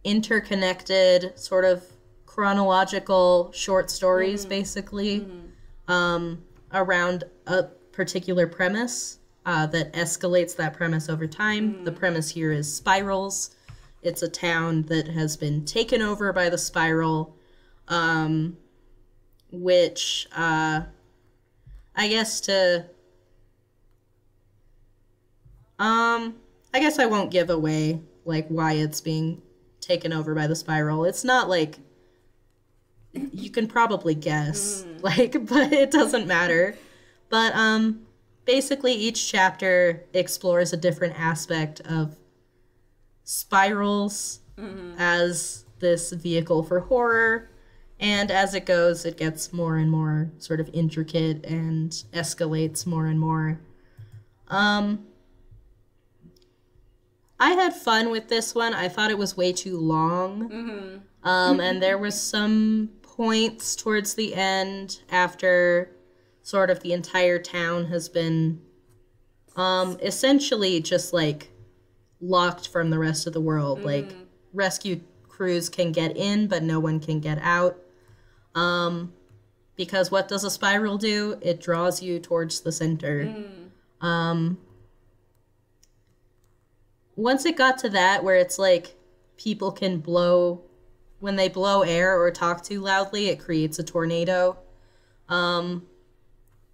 interconnected, sort of chronological short stories, basically, around a particular premise that escalates that premise over time. The premise here is spirals. It's a town that has been taken over by the spiral, which, I guess I won't give away, like, why it's being taken over by the spiral. It's not, like, you can probably guess, like, but it doesn't matter. But, basically each chapter explores a different aspect of spirals as this vehicle for horror, and as it goes, it gets more and more sort of intricate and escalates more and more. I had fun with this one. I thought it was way too long, and there was some points towards the end after sort of the entire town has been essentially just, like, locked from the rest of the world. Like, rescue crews can get in, but no one can get out. Because what does a spiral do? It draws you towards the center. Once it got to that, where it's like people can blow, when they blow air or talk too loudly, it creates a tornado.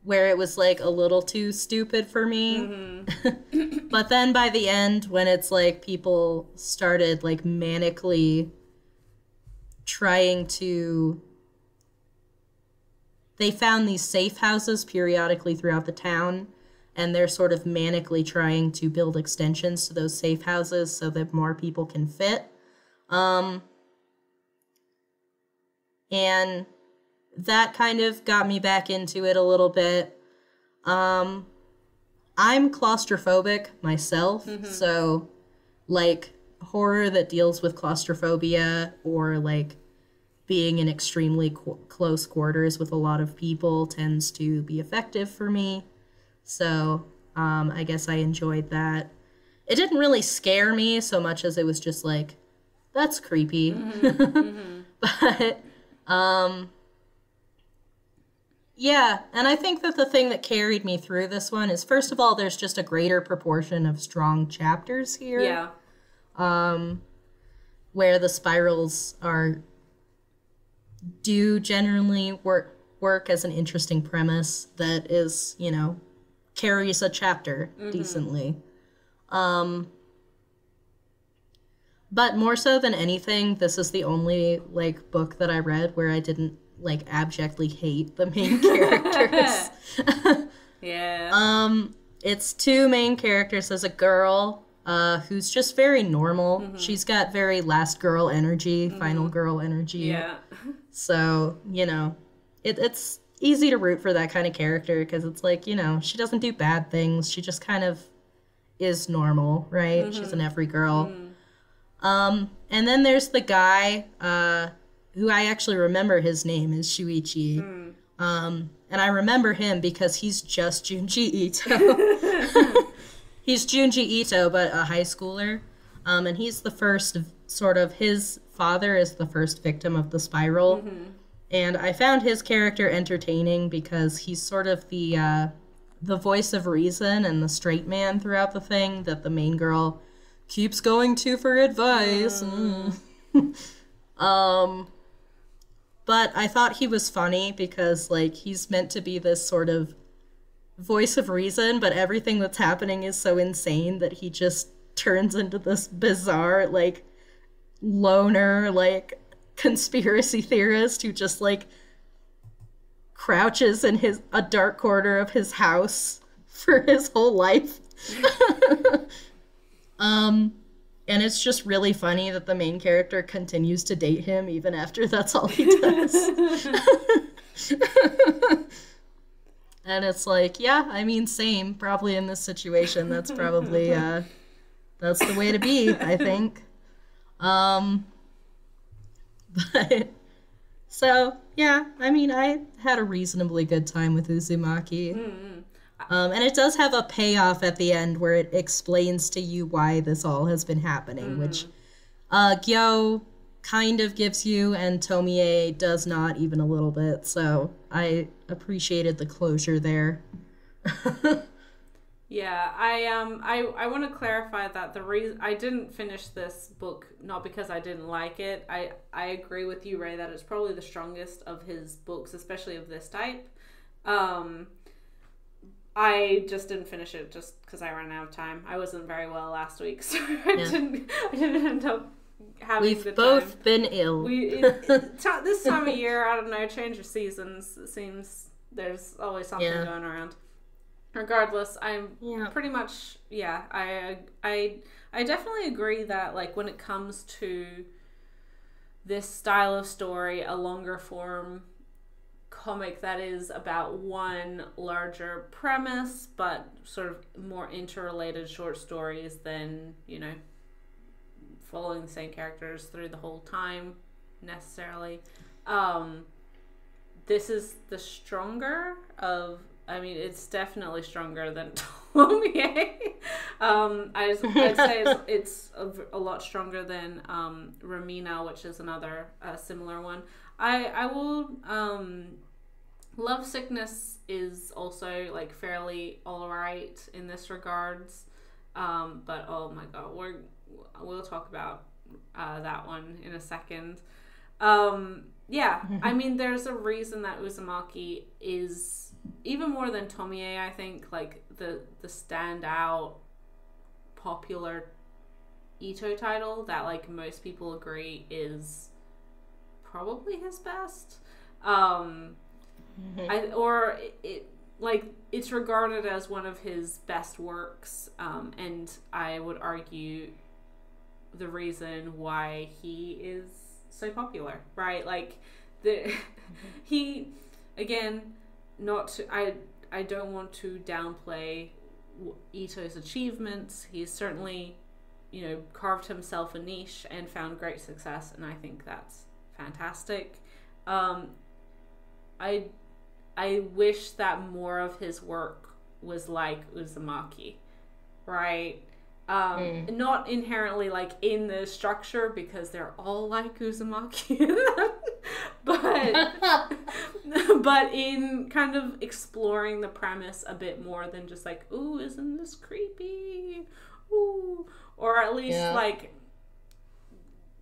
Where it was, like, a little too stupid for me. But then by the end, when it's, like, people started, like, manically trying to... They found these safe houses periodically throughout the town, and they're sort of manically trying to build extensions to those safe houses so that more people can fit. And that kind of got me back into it a little bit. I'm claustrophobic myself, so, like, horror that deals with claustrophobia or, like, being in extremely close quarters with a lot of people tends to be effective for me. So, I guess I enjoyed that. It didn't really scare me so much as it was just like, that's creepy. But, yeah, and I think that the thing that carried me through this one is, first of all, there's just a greater proportion of strong chapters here. Yeah. Where the spirals do generally work as an interesting premise that is, you know, carries a chapter decently. But more so than anything, this is the only, like, book that I read where I didn't, like, abjectly hate the main characters. Yeah. It's two main characters. There's a girl who's just very normal. She's got very last girl energy, final girl energy. Yeah. So, you know, it's easy to root for that kind of character because it's like, you know, she doesn't do bad things. She just kind of is normal, right? She's an every girl. And then there's the guy who I actually remember his name is Shuichi. And I remember him because he's just Junji Ito. He's Junji Ito, but a high schooler. And he's the first his father is the first victim of the spiral. And I found his character entertaining because he's sort of the voice of reason and the straight man throughout the thing that the main girl keeps going to for advice. But I thought he was funny because, like, he's meant to be this sort of voice of reason, but everything that's happening is so insane that he just turns into this bizarre, like, loner, like, conspiracy theorist who just, like, crouches in a dark corner of his house for his whole life. And it's just really funny that the main character continues to date him even after that's all he does. And it's like, yeah, I mean, same. Probably in this situation, that's probably, that's the way to be, I think. But, so, yeah, I mean, I had a reasonably good time with Uzumaki. And it does have a payoff at the end where it explains to you why this all has been happening, which Gyo kind of gives you, and Tomie does not even a little bit. So I appreciated the closure there. Yeah, I want to clarify that the reason I didn't finish this book not because I didn't like it. I agree with you, Ray, that it's probably the strongest of his books, especially of this type. I just didn't finish it just because I ran out of time. I wasn't very well last week, so I didn't end up having We've the both time. been ill. This time of year, I don't know, change of seasons. It seems there's always something going around. Regardless, I'm pretty much I definitely agree that, like, when it comes to this style of story, a longer form comic that is about one larger premise but sort of more interrelated short stories than, you know, following the same characters through the whole time necessarily. This is the stronger of, I mean, it's definitely stronger than Tomie. I'd say it's a lot stronger than Remina, which is another similar one. I will Love Sickness is also, like, fairly alright in this regards, but oh my god, we'll talk about that one in a second. I mean, there's a reason that Uzumaki is, even more than Tomie, I think, like, the standout popular Ito title that, like, most people agree is probably his best. It's regarded as one of his best works, and I would argue the reason why he is so popular, right? Like, he, again, not to, I don't want to downplay Ito's achievements. He's certainly, carved himself a niche and found great success, and I think that's fantastic. I wish that more of his work was like Uzumaki, right? Not inherently like in the structure, because they're all like Uzumaki, but in kind of exploring the premise a bit more than just like, ooh, isn't this creepy? Ooh, or at least like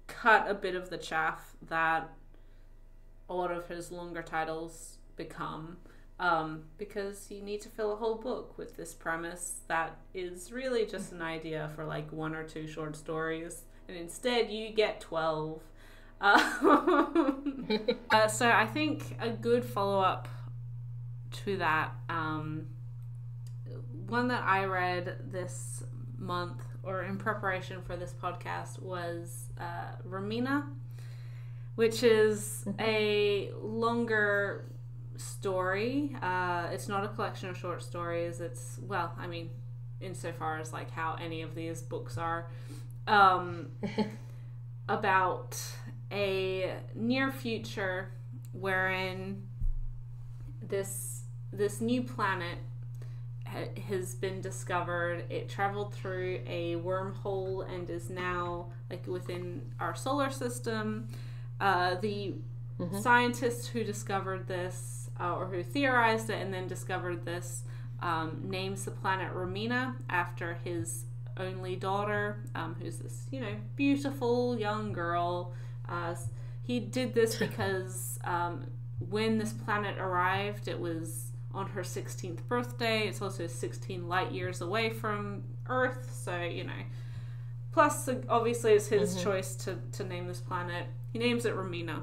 cut a bit of the chaff that a lot of his longer titles become. Because you need to fill a whole book with this premise that is really just an idea for like 1 or 2 short stories, and instead you get 12. So I think a good follow-up to that, one that I read this month or in preparation for this podcast was Remina, which is a longer story. It's not a collection of short stories. It's, well, I mean, insofar as like how any of these books are, about a near future wherein this new planet has been discovered. It traveled through a wormhole and is now like within our solar system. The scientists who discovered this, or who theorized it and then discovered this, names the planet Remina after his only daughter, who's this, beautiful young girl. He did this because when this planet arrived, it was on her 16th birthday. It's also 16 light years away from Earth, so, Plus, obviously, it's his choice to name this planet. He names it Remina.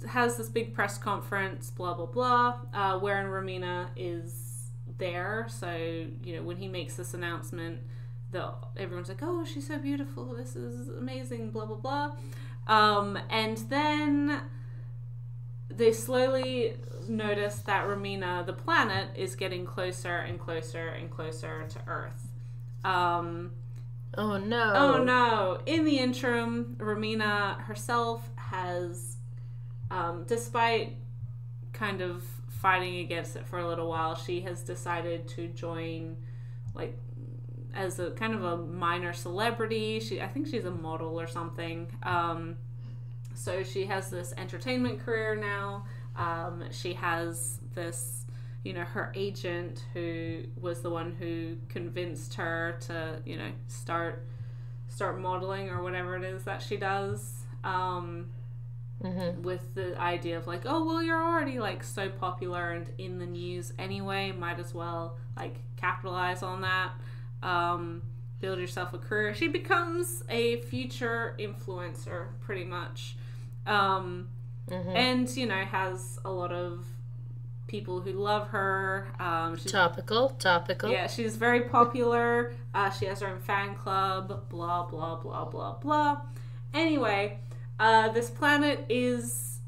Has this big press conference, blah, blah, blah, wherein Remina is there. So, when he makes this announcement, everyone's like, oh, she's so beautiful, this is amazing, blah, blah, blah. And then they slowly notice that Remina, the planet, is getting closer and closer and closer to Earth. Oh no. Oh no. In the interim, Remina herself has, despite kind of fighting against it for a little while, she has decided to join, like, as a kind of a minor celebrity. I think she's a model or something. So she has this entertainment career now. She has this, her agent who was the one who convinced her to, start modeling or whatever it is that she does. With the idea of like, oh, well, you're already like so popular and in the news anyway, might as well like capitalize on that. Build yourself a career. She becomes a future influencer pretty much. And, has a lot of people who love her. Topical. Yeah, she's very popular. She has her own fan club, blah, blah, blah, blah, blah. Anyway, this planet is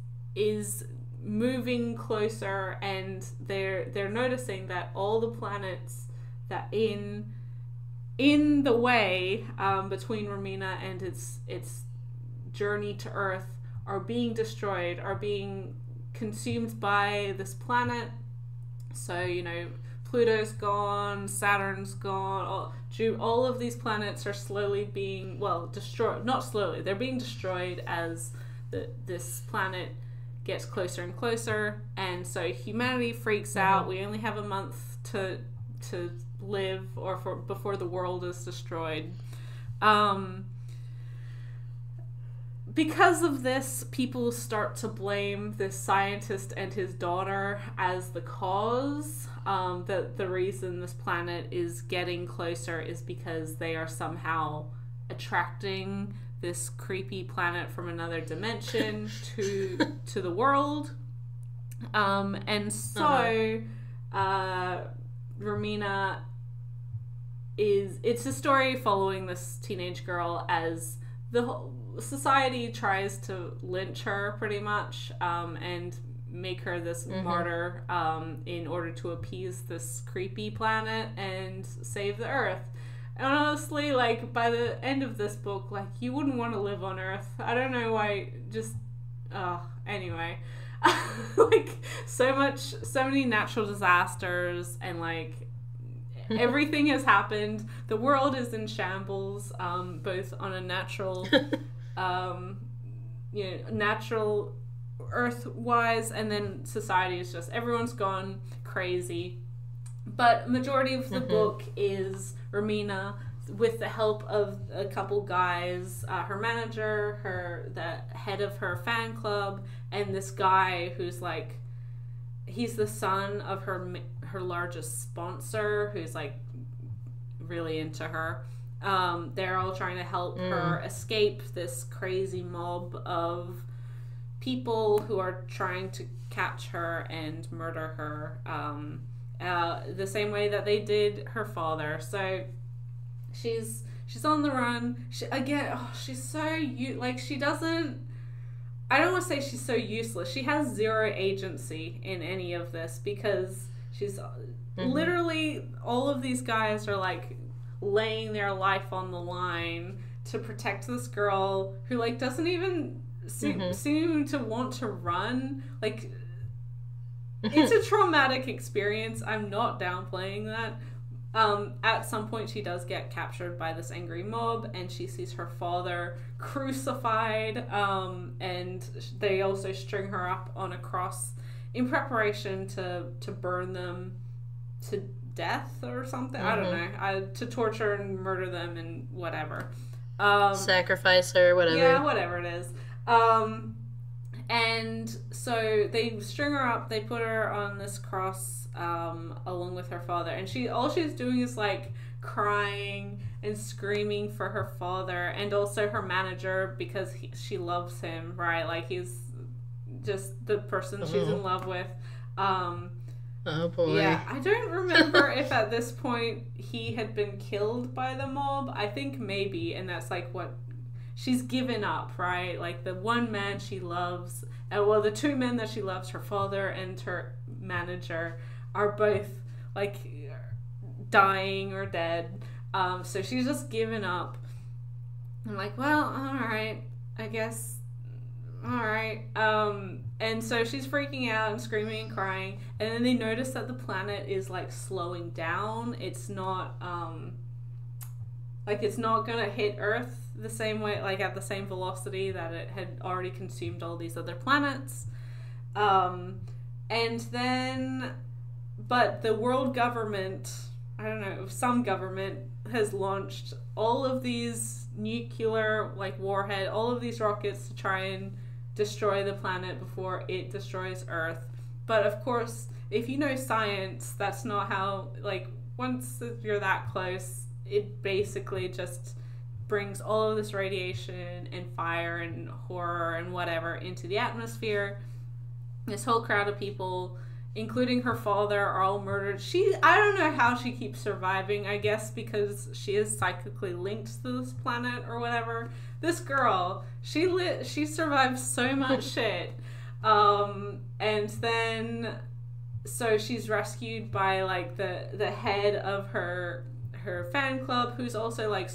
moving closer, and they're noticing that all the planets that in the way between Remina and its journey to Earth are being destroyed, are being consumed by this planet. So, Pluto's gone, Saturn's gone, all of these planets are slowly being, destroyed. Not slowly, they're being destroyed as this planet gets closer and closer, and so humanity freaks out. We only have a month to live, before the world is destroyed. Because of this, people start to blame this scientist and his daughter as the cause. That the reason this planet is getting closer is because they are somehow attracting this creepy planet from another dimension to the world. And so Remina it's a story following this teenage girl as the whole society tries to lynch her pretty much, and make her this martyr, in order to appease this creepy planet and save the Earth. And honestly, like, by the end of this book, like, you wouldn't want to live on Earth. I don't know why, just, anyway. Like, so many natural disasters, and, like, everything has happened. The world is in shambles, both on a natural, natural Earth-wise, and then society is just, everyone's gone crazy. But majority of the book is Remina, with the help of a couple guys, her manager, the head of her fan club, and this guy who's like, he's the son of her largest sponsor, who's like really into her. They're all trying to help her escape this crazy mob of people who are trying to catch her and murder her, the same way that they did her father. So she's on the run. She's so she doesn't. I don't want to say she's so useless. She has zero agency in any of this, because she's literally, all of these guys are like laying their life on the line to protect this girl who like doesn't even seem to want to run. Like, it's a traumatic experience. I'm not downplaying that. At some point she does get captured by this angry mob, and she sees her father crucified, and they also string her up on a cross in preparation to burn them to death or something. I don't know. To torture and murder them and whatever. Sacrifice her, whatever. Yeah, whatever it is. And so they string her up, they put her on this cross, along with her father, and all she's doing is like crying and screaming for her father, and also her manager, because she loves him, right? Like, he's just the person she's in love with. Oh boy. Yeah, I don't remember if at this point he had been killed by the mob. I think maybe, and that's like what she's given up, right? Like, the one man she loves, the two men that she loves, her father and her manager, are both like dying or dead. So she's just given up. I'm like, well, all right, I guess. All right. And so she's freaking out and screaming and crying, and then they notice that the planet is like slowing down. It's not it's not gonna hit Earth the same way, like at the same velocity that it had already consumed all these other planets. And then, but the world government, I don't know, some government has launched all of these nuclear, like, warhead, all of these rockets to try and destroy the planet before it destroys Earth. But of course, if you know science, that's not how, like, once you're that close, it basically just brings all of this radiation and fire and horror and whatever into the atmosphere. This whole crowd of people, including her father, are all murdered. I don't know how she keeps surviving, I guess because she is psychically linked to this planet or whatever. This girl, she survived so much shit. And then, so she's rescued by, like, the head of her fan club, who's also, like,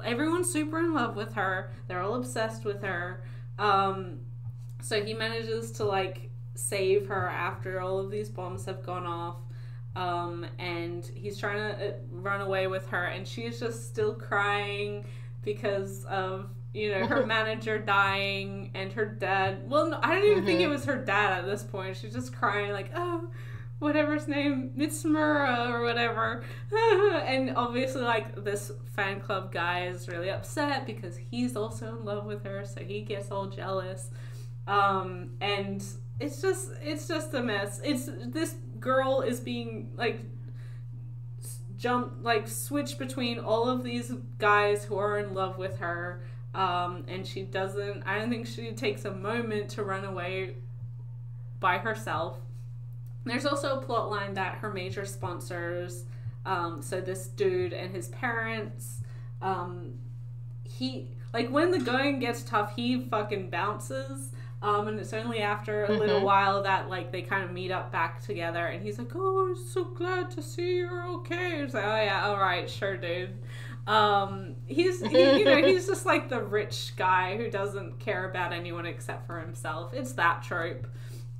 everyone's super in love with her. They're all obsessed with her. So he manages to, like, save her after all of these bombs have gone off. And he's trying to run away with her, and she's just still crying because of, her manager dying and her dad. Well, no, I don't even think it was her dad at this point. She's just crying, like, oh, whatever his name, Mitsumura or whatever. And obviously, like, this fan club guy is really upset because he's also in love with her, so he gets all jealous. And it's just a mess. This girl is being, like, switched between all of these guys who are in love with her. And I don't think she takes a moment to run away by herself. There's also a plot line that her major sponsors, so this dude and his parents, like, when the going gets tough, he fucking bounces. And it's only after a little while that, like, they kind of meet up back together, and he's like, oh, I'm so glad to see you're okay. It's like, oh yeah, alright, sure, dude. He's just like the rich guy who doesn't care about anyone except for himself. It's that trope.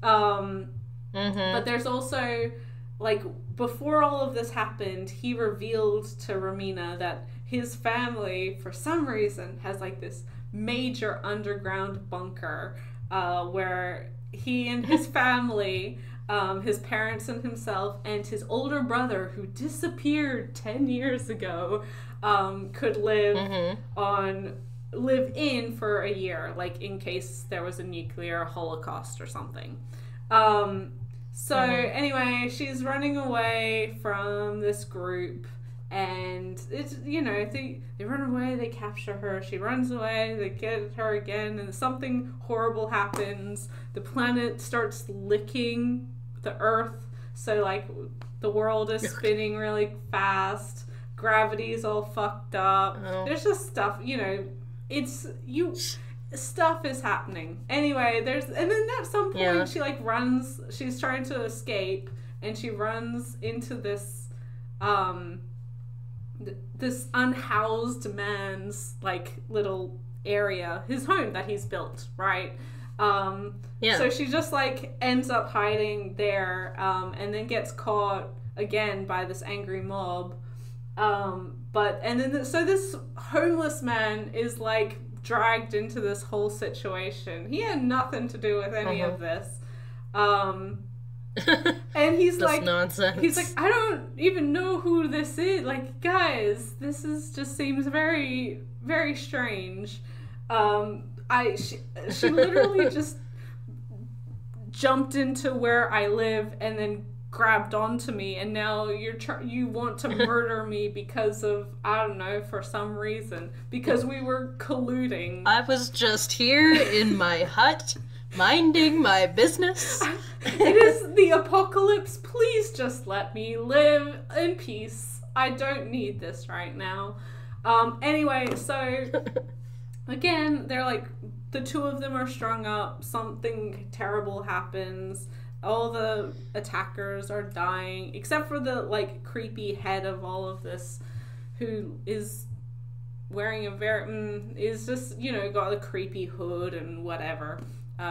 But there's also, like, before all of this happened, he revealed to Remina that his family, for some reason, has, like, this major underground bunker where he and his family, his parents and himself, and his older brother, who disappeared 10 years ago, could live in for a year, like, in case there was a nuclear holocaust or something. Anyway, she's running away from this group, and it's, they run away, they capture her, she runs away, they get her again, and something horrible happens. The planet starts licking the Earth, so, like, the world is spinning really fast, gravity's all fucked up. There's just stuff, stuff is happening. Anyway, and then at some point she, like, runs, she's trying to escape, and she runs into this this unhoused man's, like, little area, his home that he's built, right? So she just, like, ends up hiding there, and then gets caught again by this angry mob. So this homeless man is, like, dragged into this whole situation. He had nothing to do with any of this. And he's like, nonsense. He's like, I don't even know who this is. Like, guys, this just seems very, very strange. She literally just jumped into where I live and then grabbed onto me, and now you want to murder me because of, I don't know, for some reason, because we were colluding. I was just here in my hut, minding my business. It is the apocalypse. Please just let me live in peace. I don't need this right now. Anyway, so again, they're like, the two of them are strung up, something terrible happens. All the attackers are dying, except for the, like, creepy head of all of this, who is wearing is just, got a creepy hood and whatever,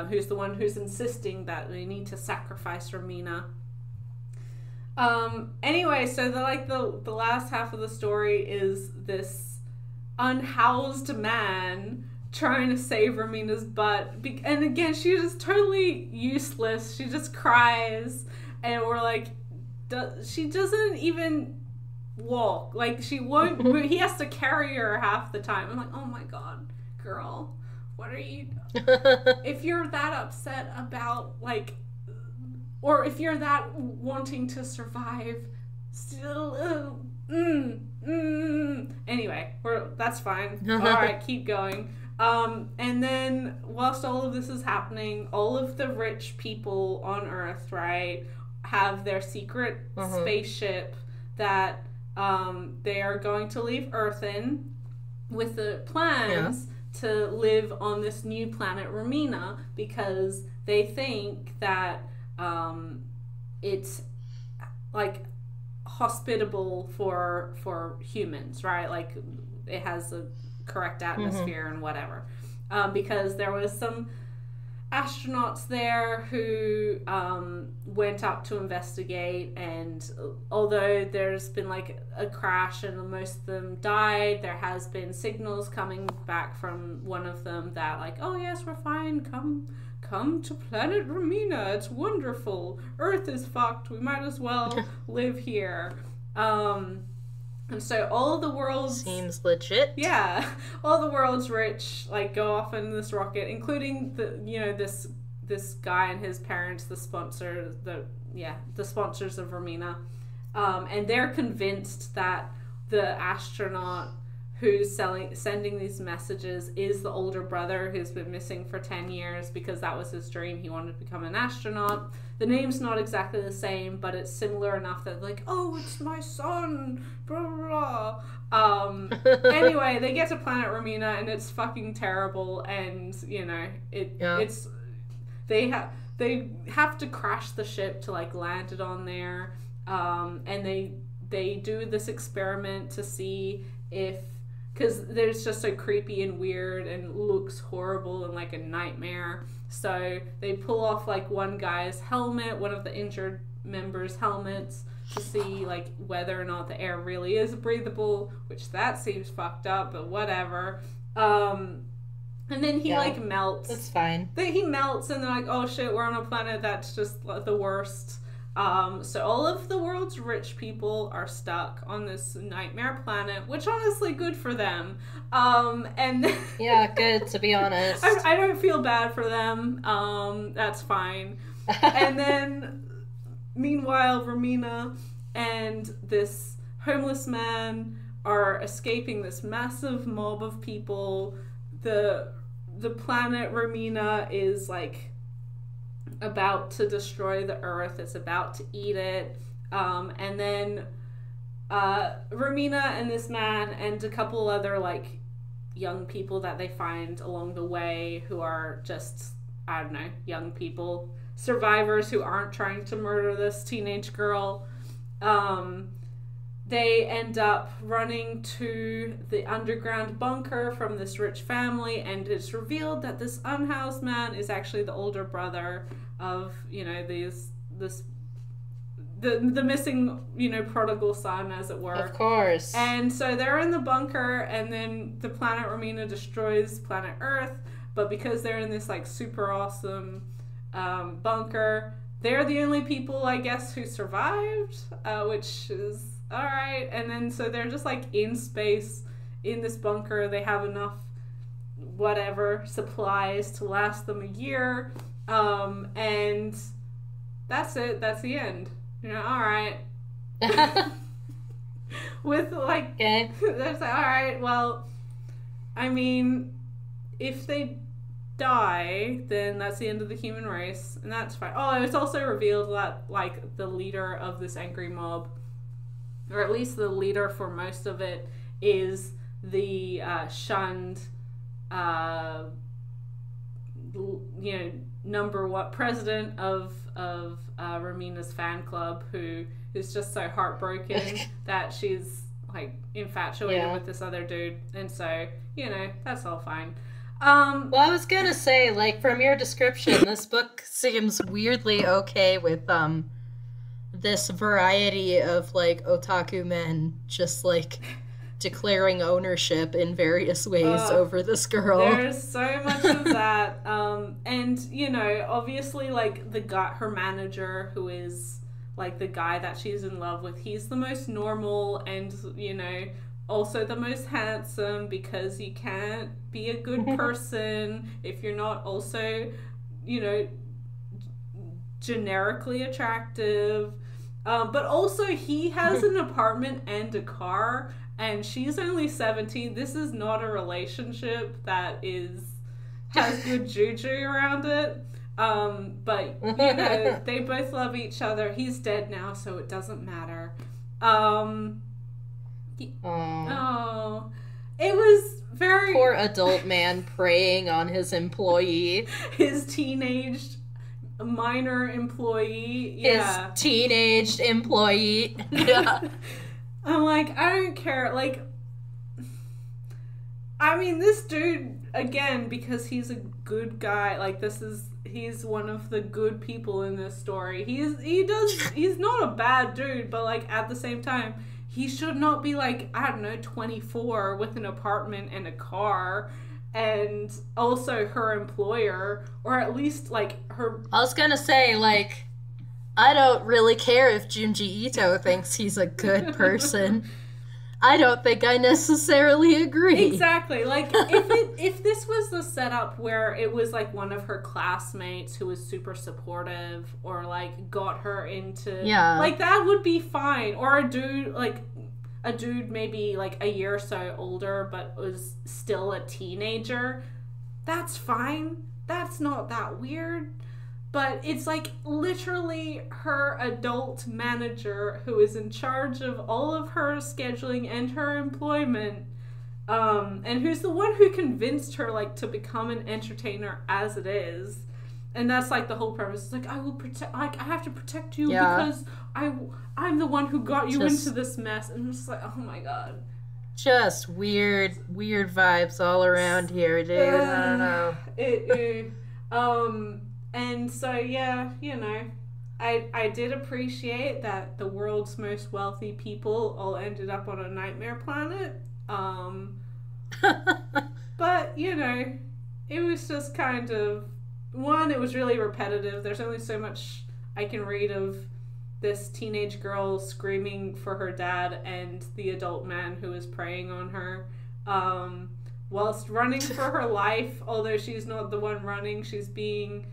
who's the one who's insisting that they need to sacrifice Remina. Anyway, so the last half of the story is this unhoused man trying to save Remina's butt, and again, she's just totally useless. She just cries, and we're like, she doesn't even walk. Like, she won't move. He has to carry her half the time. I'm like, oh my god, girl, what are you? If you're that upset about, like, or if you're that wanting to survive, still, anyway, that's fine. All right, keep going. And then whilst all of this is happening, all of the rich people on Earth, right, have their secret spaceship that they are going to leave Earth in with the plans to live on this new planet Remina, because they think that it's, like, hospitable for humans, right? Like, it has a correct atmosphere and whatever, because there was some astronauts there who went up to investigate, and although there's been, like, a crash and most of them died, there has been signals coming back from one of them that, like, oh yes, we're fine, come to planet Remina, it's wonderful, Earth is fucked, we might as well live here. And so all the world's... Seems legit. Yeah. All the world's rich, like, go off in this rocket, including this guy and his parents, the sponsors of Remina. And they're convinced that the astronaut who's sending these messages is the older brother who's been missing for 10 years because that was his dream. He wanted to become an astronaut. The name's not exactly the same, but it's similar enough that, like, oh, it's my son, blah, blah, blah. Anyway, they get to planet Remina, and it's fucking terrible, and, you know, it's... They have to crash the ship to, like, land it on there, and they do this experiment to see if... Because there's just so creepy and weird and looks horrible and like a nightmare. So they pull off like one guy's helmet, one of the injured members' helmets, to see like whether or not the air really is breathable, which that seems fucked up, but whatever. And then he like melts. That's fine. He melts and they're like, oh shit, we're on a planet that's just like, the worst. So all of the world's rich people are stuck on this nightmare planet, which honestly, good for them. And yeah, good, to be honest. I don't feel bad for them. That's fine. And then, meanwhile, Remina and this homeless man are escaping this massive mob of people. The planet Remina is like about to destroy the earth. It's about to eat it. And then Remina and this man and a couple other like young people that they find along the way who are just, I don't know, young people, survivors who aren't trying to murder this teenage girl. They end up running to the underground bunker from this rich family, and it's revealed that this unhoused man is actually the older brother of, you know, the missing, you know, prodigal son, as it were. Of course. And so they're in the bunker, and then the planet Remina destroys planet Earth, but because they're in this like super awesome bunker, they're the only people, I guess, who survived, which is alright. And then so they're just like in space in this bunker. They have enough whatever supplies to last them a year, and that's it. That's the end. You know, alright. With like, okay. That's like, alright, well, I mean, if they die, then that's the end of the human race, and that's fine. Oh, it's also revealed that like the leader of this angry mob, or at least the leader for most of it, is the shunned, you know, number one president of Remina's fan club, who is just so heartbroken that she's like infatuated with this other dude, and so, you know, that's all fine. Well, I was gonna say, like, from your description, this book seems weirdly okay with this variety of like otaku men just like declaring ownership in various ways over this girl. There's so much of that. And, you know, obviously, like, the guy, her manager, who is, like, the guy that she's in love with, he's the most normal and, you know, also the most handsome, because you can't be a good person if you're not also, you know, generically attractive. But also, he has an apartment and a car, and she's only 17. This is not a relationship that has good juju around it. But, you know, they both love each other. He's dead now, so it doesn't matter. It was very... Poor adult man preying on his employee. His teenaged minor employee. Yeah. His teenaged employee. Yeah. I'm like, I don't care. Like, I mean, this dude, again, because he's a good guy, like, he's one of the good people in this story. He's not a bad dude, but, like, at the same time, he should not be, like, I don't know, 24 with an apartment and a car, and also her employer, or at least, like, her... I was gonna say, like, I don't really care if Junji Ito thinks he's a good person. I don't think I necessarily agree. Exactly. Like, if this was the setup where it was, like, one of her classmates who was super supportive, or, like, got her into... Yeah. Like, that would be fine. Or a dude maybe, like, a year or so older, but was still a teenager. That's fine. That's not that weird. But it's, like, literally her adult manager who is in charge of all of her scheduling and her employment and who's the one who convinced her, like, to become an entertainer as it is. And that's, like, the whole premise. It's like, I will protect, like, I have to protect you because I'm the one who got you into this mess. And I'm just like, oh my god. Just weird vibes all around here, dude. I don't know. And so, yeah, you know, I did appreciate that the world's most wealthy people all ended up on a nightmare planet. But, you know, it was just kind of, one, it was really repetitive. There's only so much I can read of this teenage girl screaming for her dad and the adult man who is preying on her, whilst running for her life. Although she's not the one running, she's being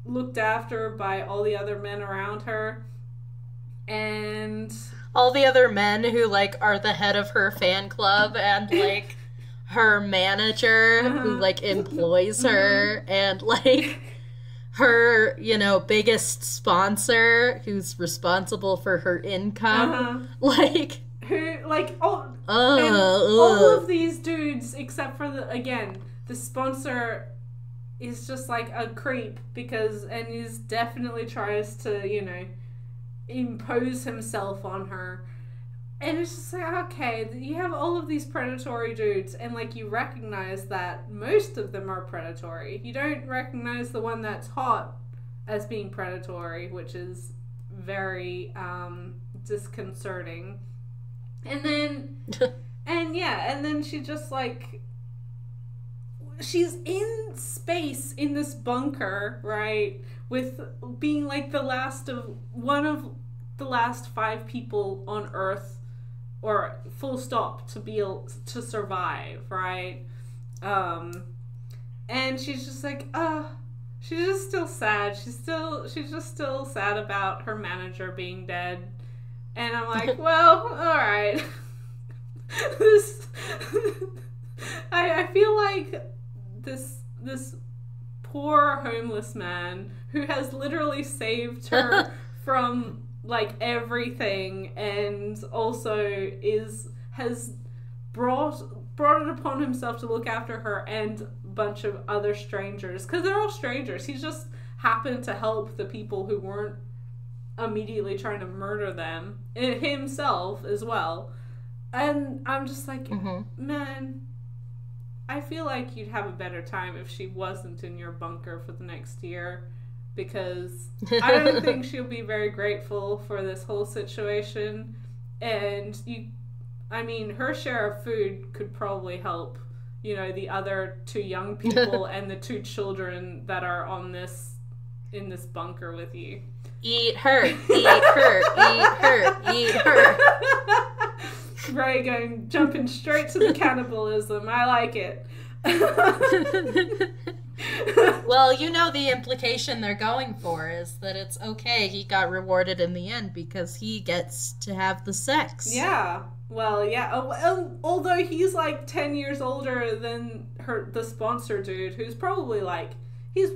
looked after by all the other men around her. And all the other men who, like, are the head of her fan club and, like, her manager who, like, employs her and, like, her, you know, biggest sponsor who's responsible for her income. Like, who, like, all of these dudes, except for the sponsor is just like a creep and is definitely tries to, you know, impose himself on her. And it's just like, okay, you have all of these predatory dudes, and, like, you recognize that most of them are predatory. You don't recognize the one that's hot as being predatory, which is very disconcerting. And then, and then she just, like, she's in space in this bunker, right, with being, like, one of the last 5 people on Earth, or full stop, to be able to survive, right? And she's just like, she's just still sad. She's just still sad about her manager being dead. And I'm like, well, all right. I feel like this poor homeless man who has literally saved her from, like, everything, and also has brought it upon himself to look after her and a bunch of other strangers, because they're all strangers. He just happened to help the people who weren't immediately trying to murder them, and himself as well. And I'm just like, man, I feel like you'd have a better time if she wasn't in your bunker for the next year. Because I don't think she'll be very grateful for this whole situation. And her share of food could probably help, you know, the other 2 young people and the 2 children that are in this bunker with you. Eat her, eat her, eat her, eat her. Ray jumping straight to the cannibalism. I like it. Well, you know, the implication they're going for is that it's okay, he got rewarded in the end because he gets to have the sex. Yeah. Well, yeah. Although he's, like, 10 years older than the sponsor dude, who's probably, like, he's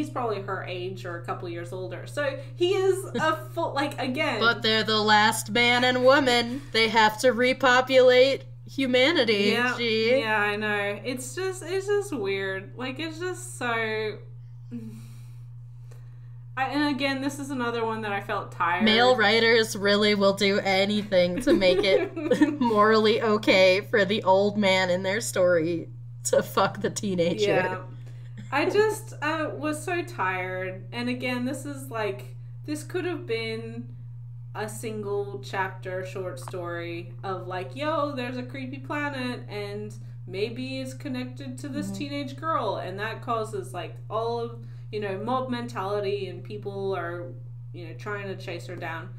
probably her age or a couple years older. So he is a full, like, again. But they're the last man and woman. They have to repopulate humanity. Yeah, yeah, I know. It's just weird. Like, it's just so. And again, this is another one that I felt tired. Male writers really will do anything to make it morally okay for the old man in their story to fuck the teenager. Yeah. I just was so tired. And again, this could have been a single chapter short story of, like, yo, there's a creepy planet and maybe it's connected to this teenage girl, and that causes, like, all of, you know, mob mentality and people are, you know, trying to chase her down.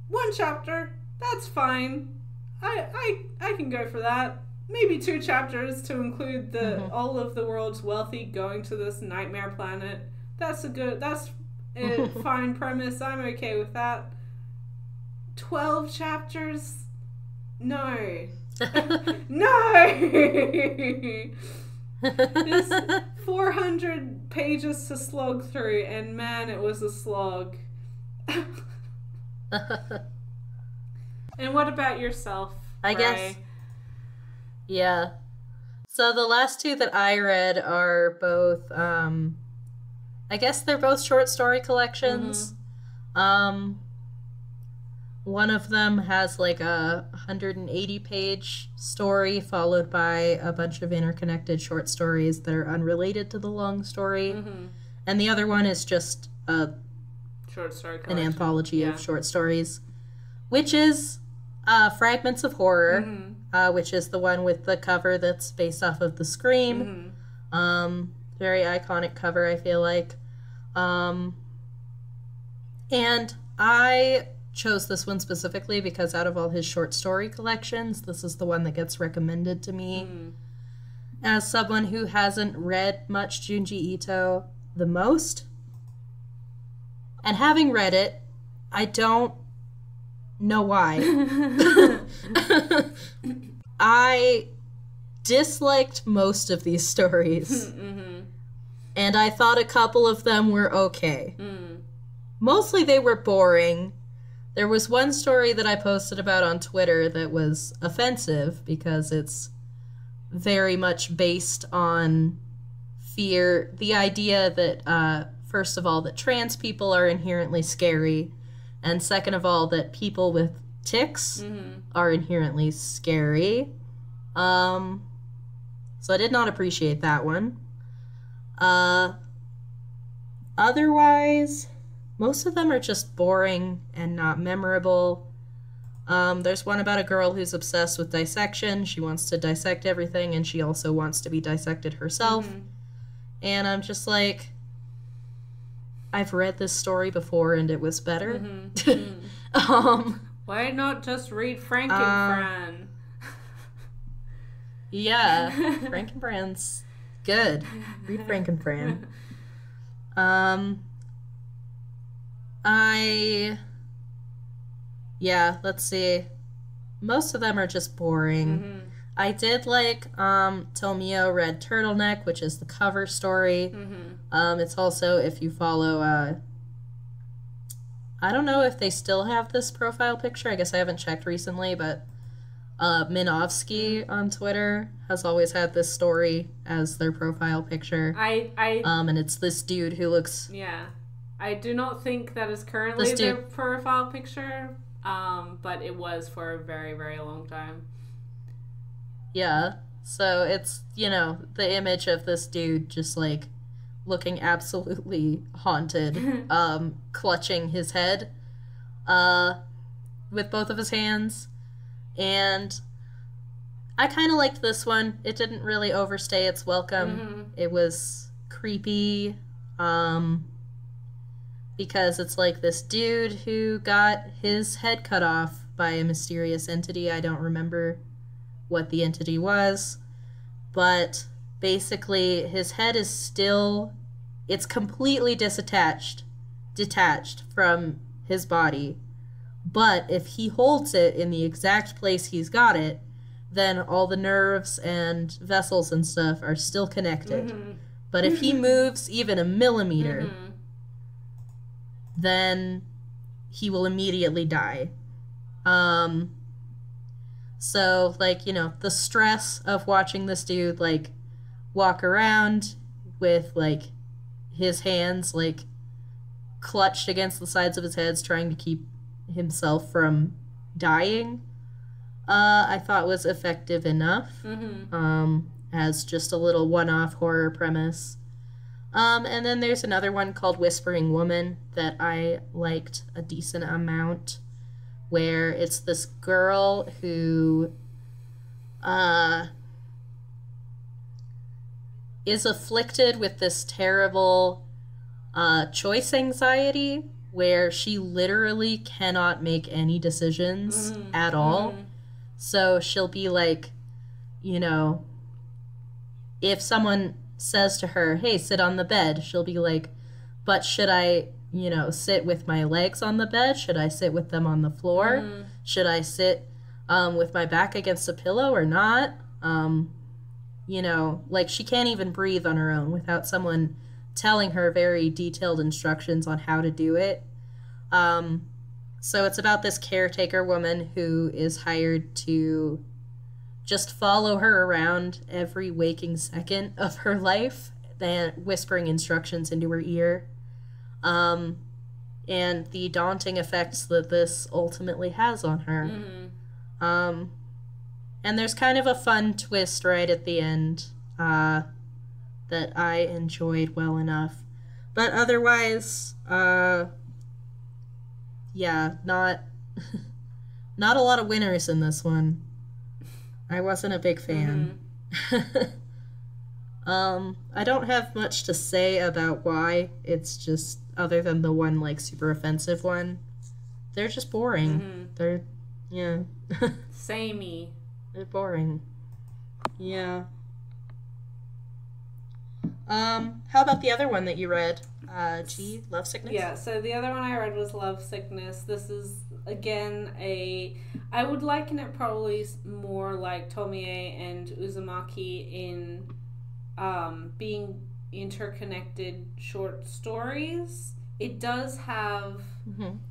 1 chapter, that's fine. I can go for that. Maybe 2 chapters to include all of the world's wealthy going to this nightmare planet. That's a fine premise. I'm okay with that. 12 chapters? No. No! There's 400 pages to slog through, and man, it was a slog. And what about yourself, I Ray? Yeah. So the last two that I read are both, I guess they're both short story collections. Um, One of them has like a 180-page story followed by a bunch of interconnected short stories that are unrelated to the long story. And the other one is just Short story an collection. anthology of short stories, which is Fragments of Horror, which is the one with the cover that's based off of the Scream. Very iconic cover, I feel like. And I chose this one specifically because out of all his short story collections, this is the one that gets recommended to me. As someone who hasn't read much Junji Ito the most, and having read it, I don't know why. I disliked most of these stories, and I thought a couple of them were okay. Mostly they were boring. There was one story that I posted about on Twitter that was offensive because it's very much based on fear. The idea that, first of all, that trans people are inherently scary, and second of all, that people with tics are inherently scary. So I did not appreciate that one. Otherwise, most of them are just boring and not memorable. There's one about a girl who's obsessed with dissection. She wants to dissect everything, and she also wants to be dissected herself. And I'm just like, I've read this story before, and it was better. Why not just read Frankenfran? Yeah, Frankenfran's good. Read Frankenfran. Let's see. Most of them are just boring. I did like Tomio Red Turtleneck, which is the cover story. It's also, if you follow, I don't know if they still have this profile picture. I guess I haven't checked recently, but Minovsky on Twitter has always had this story as their profile picture. And it's this dude who looks... Yeah. I do not think that is currently their profile picture, but it was for a very, very long time. Yeah. So it's, the image of this dude just, like, looking absolutely haunted, clutching his head with both of his hands. And I kind of liked this one. It didn't really overstay its welcome. It was creepy, because it's like this dude who got his head cut off by a mysterious entity. I don't remember what the entity was, but basically his head is still, it's completely detached from his body. But if he holds it in the exact place he's got it, then all the nerves and vessels and stuff are still connected. But if he moves even a millimeter, then he will immediately die. So, like, the stress of watching this dude, like, walk around with, like, his hands, like, clutched against the sides of his head, trying to keep himself from dying, I thought was effective enough, as just a little one-off horror premise. And then there's another one called Whispering Woman that I liked a decent amount, where it's this girl who is afflicted with this terrible choice anxiety, where she literally cannot make any decisions at all. So she'll be like, if someone says to her, hey, sit on the bed, she'll be like, but should I, sit with my legs on the bed? Should I sit with them on the floor? Should I sit with my back against a pillow or not? Like, she can't even breathe on her own without someone telling her very detailed instructions on how to do it. So it's about this caretaker woman who is hired to just follow her around every waking second of her life, then whispering instructions into her ear. And the daunting effects that this ultimately has on her. And there's kind of a fun twist right at the end that I enjoyed well enough. But otherwise, yeah, not a lot of winners in this one. I wasn't a big fan. I don't have much to say about why. It's just, other than the one, like, super offensive one, they're just boring. They're, yeah. Samey. They're boring. Yeah. How about the other one that you read? Love Sickness? Yeah, so the other one I read was Love Sickness. This is, again, I would liken it probably more like Tomie and Uzumaki in being interconnected short stories. It does have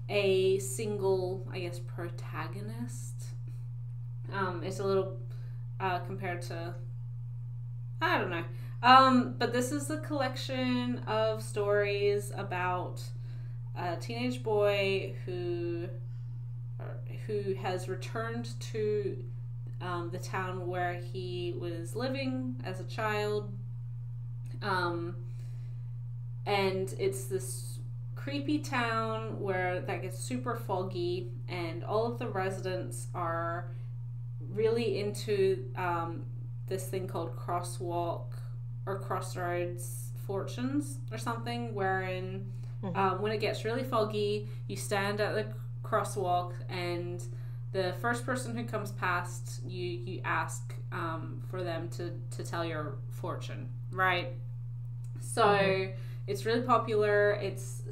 a single, I guess, protagonist. It's a little compared to, I don't know. But this is a collection of stories about a teenage boy who has returned to the town where he was living as a child. And it's this creepy town that gets super foggy, and all of the residents are really into this thing called crosswalk or crossroads fortunes or something, wherein when it gets really foggy, you stand at the crosswalk, and the first person who comes past, you ask for them to tell your fortune, right? So it's really popular. It's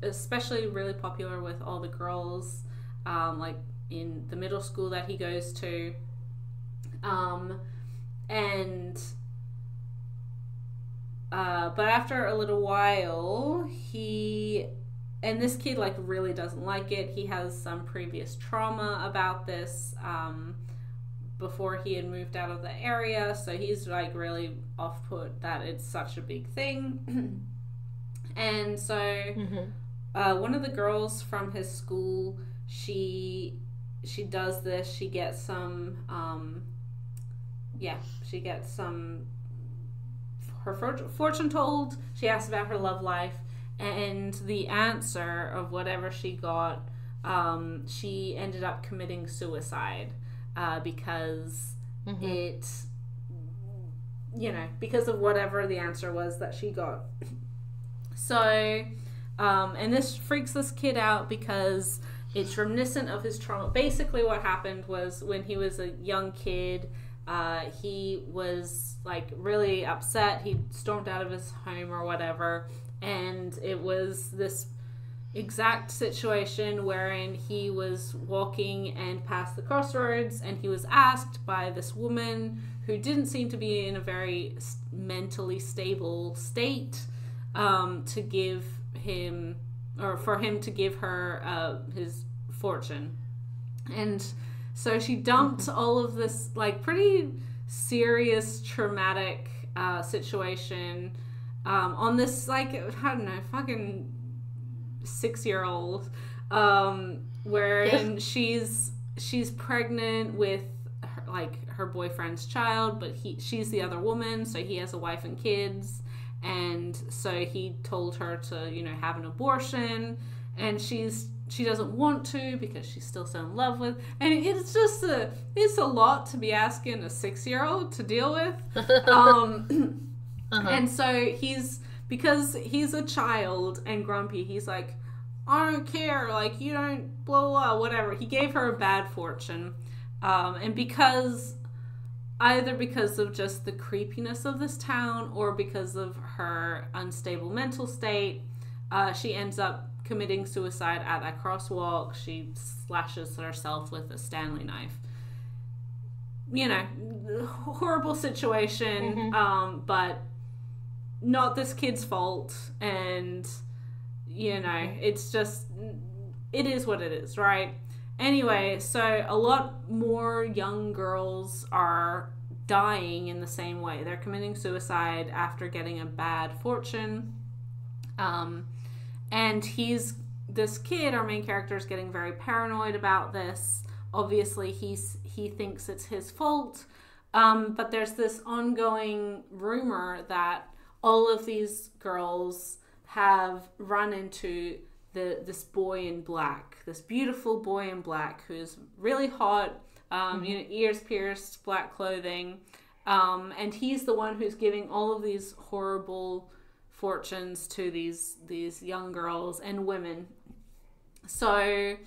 especially really popular with all the girls, like in the middle school that he goes to. But after a little while, this kid like really doesn't like it. He has some previous trauma about this before he had moved out of the area, so he's like really off put that it's such a big thing. And so one of the girls from his school, she does this. She gets some her fortune told. She asks about her love life, and the answer of whatever she got, she ended up committing suicide because because of whatever the answer was that she got. So and this freaks this kid out because it's reminiscent of his trauma. Basically what happened was, when he was a young kid, he was like really upset. He stormed out of his home or whatever, and it was this exact situation wherein he was walking and past the crossroads, and he was asked by this woman who didn't seem to be in a very mentally stable state to give him, or for him to give her his fortune. And so she dumped all of this like pretty serious traumatic situation on this, like, I don't know, fucking 6-year-old, wherein she's pregnant with her boyfriend's child, but she's the other woman, so he has a wife and kids, and so he told her to have an abortion, and she doesn't want to because she's still so in love with, and it's just it's a lot to be asking a 6-year-old to deal with. And so because he's a child and grumpy, he's like, I don't care, like, you don't blah blah whatever. He gave her a bad fortune, and either because of just the creepiness of this town or because of her unstable mental state, she ends up committing suicide at that crosswalk. She slashes herself with a Stanley knife. Horrible situation, but not this kid's fault, and it's just, it is what it is, right? Anyway, so a lot more young girls are dying in the same way. They're committing suicide after getting a bad fortune. And this kid, our main character, is getting very paranoid about this. Obviously, he thinks it's his fault. But there's this ongoing rumor that all of these girls have run into this boy in black, this beautiful boy in black who's really hot, ears pierced, black clothing, and he's the one who's giving all of these horrible fortunes to these young girls and women. So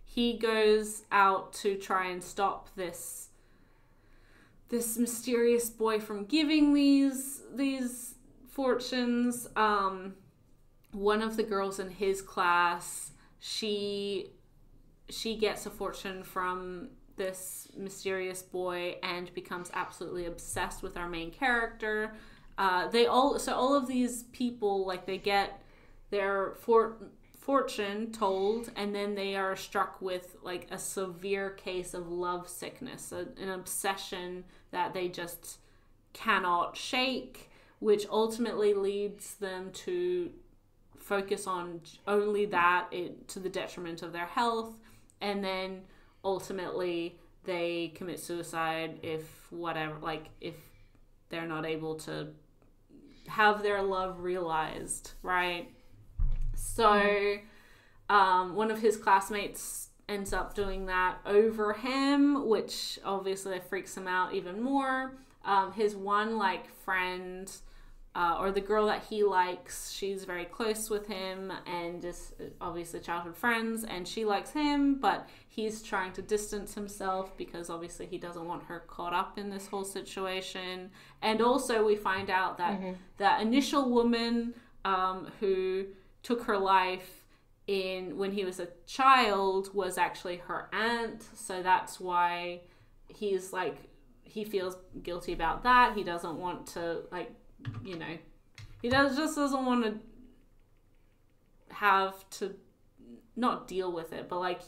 he goes out to try and stop this mysterious boy from giving these fortunes. One of the girls in his class, she gets a fortune from this mysterious boy and becomes absolutely obsessed with our main character. All of these people, like, they get their fortune told, and then they are struck with like a severe case of love sickness, an obsession that they just cannot shake, which ultimately leads them to focus on only that, to the detriment of their health, and then ultimately they commit suicide if they're not able to have their love realized, right? So one of his classmates ends up doing that over him, which obviously freaks him out even more. His one friend, or the girl that he likes, she's very close with him and is obviously childhood friends, and she likes him, but he's trying to distance himself because obviously he doesn't want her caught up in this whole situation. And also we find out that that initial woman who took her life when he was a child was actually her aunt, so that's why he feels guilty about that. He doesn't want to doesn't want to have to not deal with it, but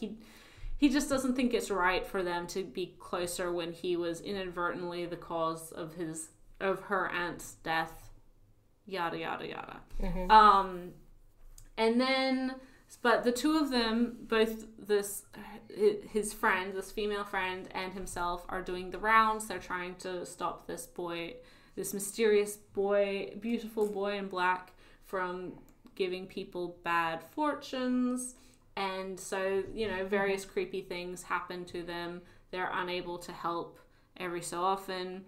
he just doesn't think it's right for them to be closer when he was inadvertently the cause of her aunt's death, yada yada yada. And then, but the two of them, both his friend, this female friend, and himself are doing the rounds. They're trying to stop this boy, this mysterious boy, beautiful boy in black, from giving people bad fortunes. And so, various creepy things happen to them. They're unable to help every so often.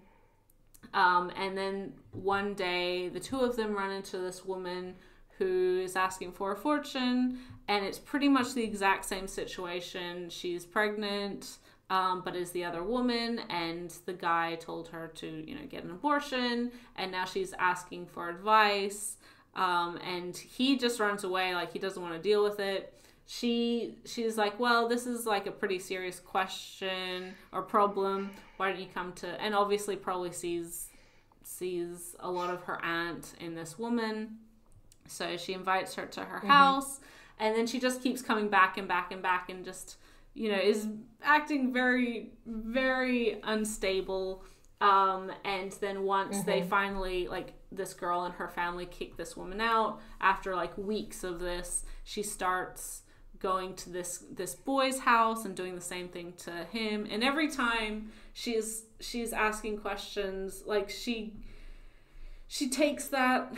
And then one day, the two of them run into this woman who is asking for a fortune, and it's pretty much the exact same situation. She's pregnant, but is the other woman, and the guy told her to, get an abortion, and now she's asking for advice, and he just runs away, he doesn't want to deal with it. She's like, well, this is a pretty serious question or problem. Why don't you come to, and obviously probably sees a lot of her aunt in this woman. So she invites her to her house, and then she just keeps coming back and back and back, and just, is acting very, very unstable. And then once they finally, this girl and her family kick this woman out, after weeks of this, she starts going to this boy's house and doing the same thing to him. And every time she's asking questions, she takes that,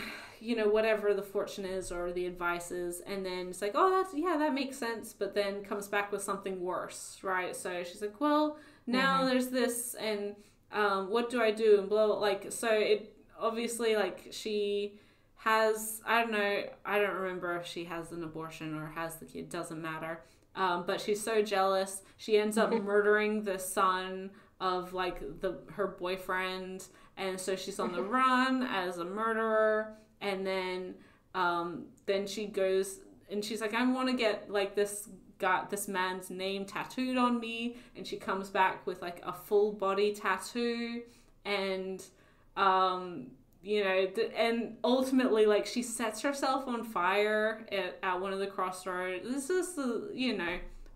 whatever the fortune is or the advice is, and then it's that makes sense, but then comes back with something worse, right? So she's like, well, now there's this, and what do I do? And blah, blah, so it obviously, she has, I don't remember if she has an abortion or has the kid, doesn't matter, but she's so jealous, she ends up murdering the son of her boyfriend, and so she's on the run as a murderer. And then she goes and she's like, I want to get this man's name tattooed on me, and she comes back with a full body tattoo, and and ultimately she sets herself on fire at one of the crossroads. This is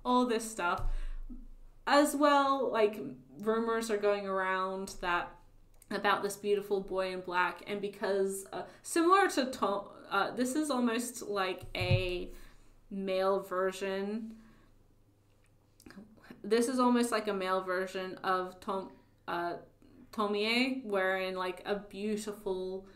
all this stuff. as well, like, rumors are going around that about this beautiful boy in black, and because similar to Tom, this is almost like a male version. This is almost like a male version of Tomie, wherein like a beautiful,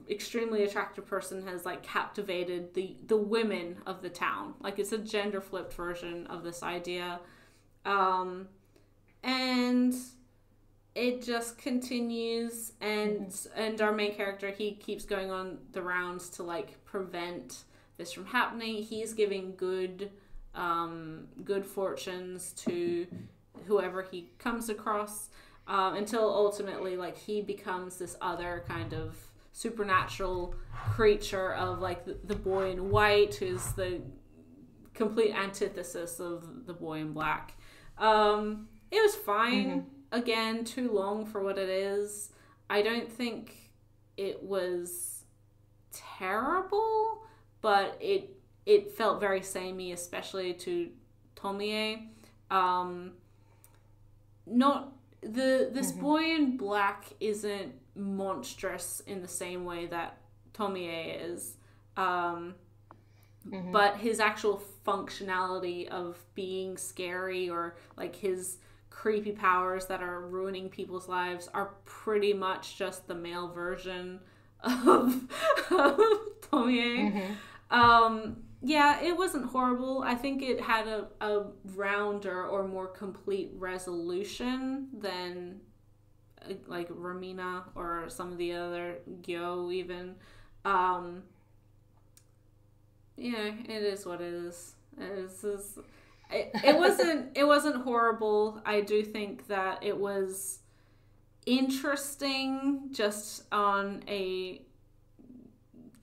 extremely attractive person has like captivated the women of the town. Like, it's a gender flipped version of this idea, and it just continues, and our main character, he keeps going on the rounds to like prevent this from happening. He's giving good fortunes to whoever he comes across, until ultimately like he becomes this other kind of supernatural creature of like the boy in white, who's the complete antithesis of the boy in black. It was fine. Again, too long for what it is. I don't think it was terrible, but it felt very samey, especially to Tomie. This boy in black isn't monstrous in the same way that Tomie is, but his actual functionality of being scary, or like his creepy powers that are ruining people's lives, are pretty much just the male version of Tomie. Yeah, it wasn't horrible. I think it had a rounder or more complete resolution than like Remina or some of the other Gyo even. Yeah, it is what it is. It wasn't horrible. I do think that it was interesting just on a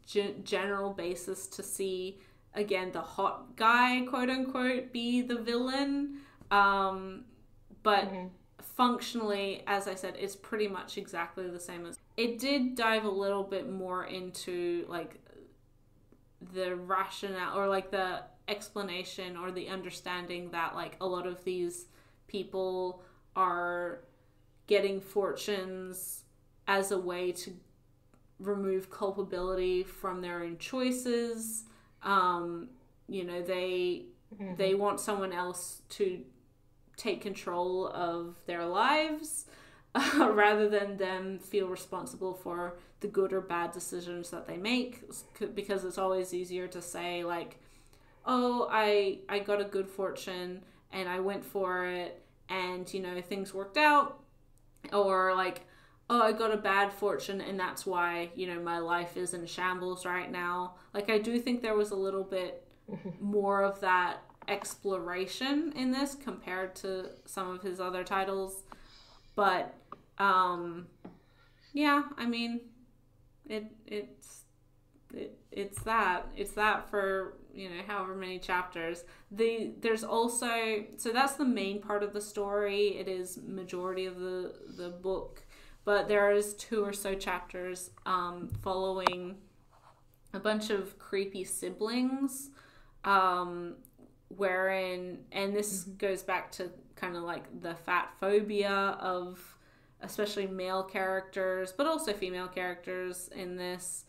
general basis to see, again, the hot guy, quote unquote, be the villain. But functionally, as I said, it's pretty much exactly the same as... It did dive a little bit more into like the rationale, or like the explanation, or the understanding that like a lot of these people are getting fortunes as a way to remove culpability from their own choices. You know, they want someone else to take control of their lives, rather than them feel responsible for the good or bad decisions that they make, because it's always easier to say like, oh, I got a good fortune and I went for it, and you know, things worked out, or like, oh, I got a bad fortune and that's why, you know, my life is in shambles right now. Like, I do think there was a little bit more of that exploration in this compared to some of his other titles. But yeah, I mean, it's that for, you know, however many chapters. There's also, so that's the main part of the story. It is majority of the book, but there is 2 or so chapters following a bunch of creepy siblings, wherein, and this goes back to kind of like the fat phobia of especially male characters, but also female characters in this,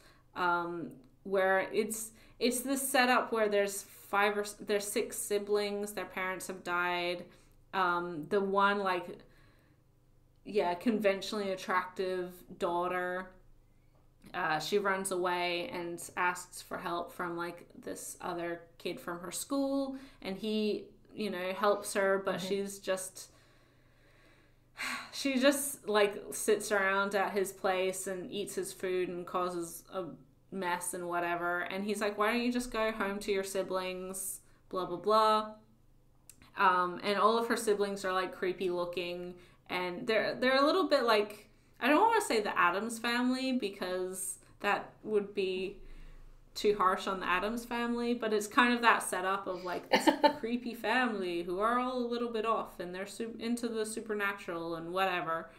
where it's this setup where there's 6 siblings, their parents have died. The one, like, conventionally attractive daughter, she runs away and asks for help from like this other kid from her school, and he, you know, helps her, but she just like sits around at his place and eats his food and causes a mess and whatever, and he's like, why don't you just go home to your siblings, blah blah blah. And all of her siblings are like creepy looking, and they're a little bit like, I don't want to say the Addams Family, because that would be too harsh on the Addams Family, but it's kind of that setup of like this creepy family who are all a little bit off, and they're into the supernatural and whatever.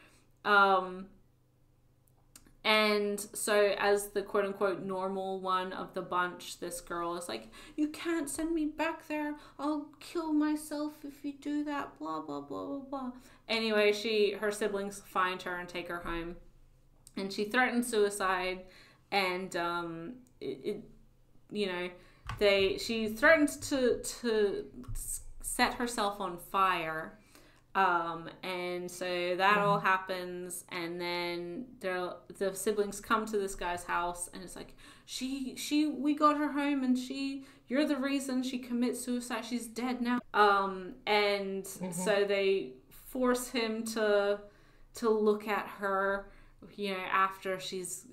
And so as the quote-unquote normal one of the bunch, this girl is like, you can't send me back there. I'll kill myself if you do that, blah, blah, blah, blah, blah. Anyway, her siblings find her and take her home. And she threatens suicide. And, she threatens to set herself on fire. And so that all happens, and then the siblings come to this guy's house, and it's like, we got her home, and you're the reason she commits suicide. She's dead now. So they force him to look at her, after she's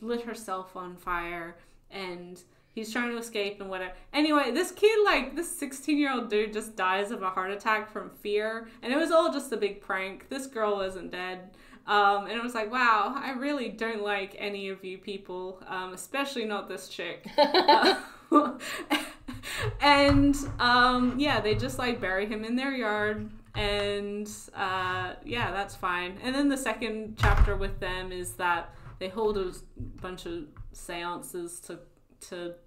lit herself on fire, and he's trying to escape and whatever. Anyway, this kid, this 16-year-old dude just dies of a heart attack from fear. And it was all just a big prank. This girl wasn't dead. And it was like, wow, I really don't like any of you people, especially not this chick. They just bury him in their yard. And that's fine. And then the second chapter with them is that they hold a bunch of seances to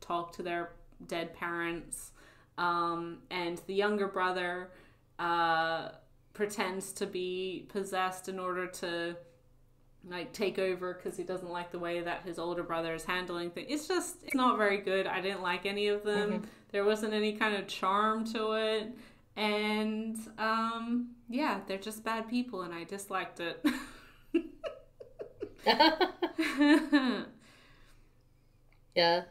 talk to their dead parents, and the younger brother pretends to be possessed in order to take over because he doesn't like the way that his older brother is handling things. It's not very good. I didn't like any of them. There wasn't any kind of charm to it, and they're just bad people, and I disliked it. Yeah.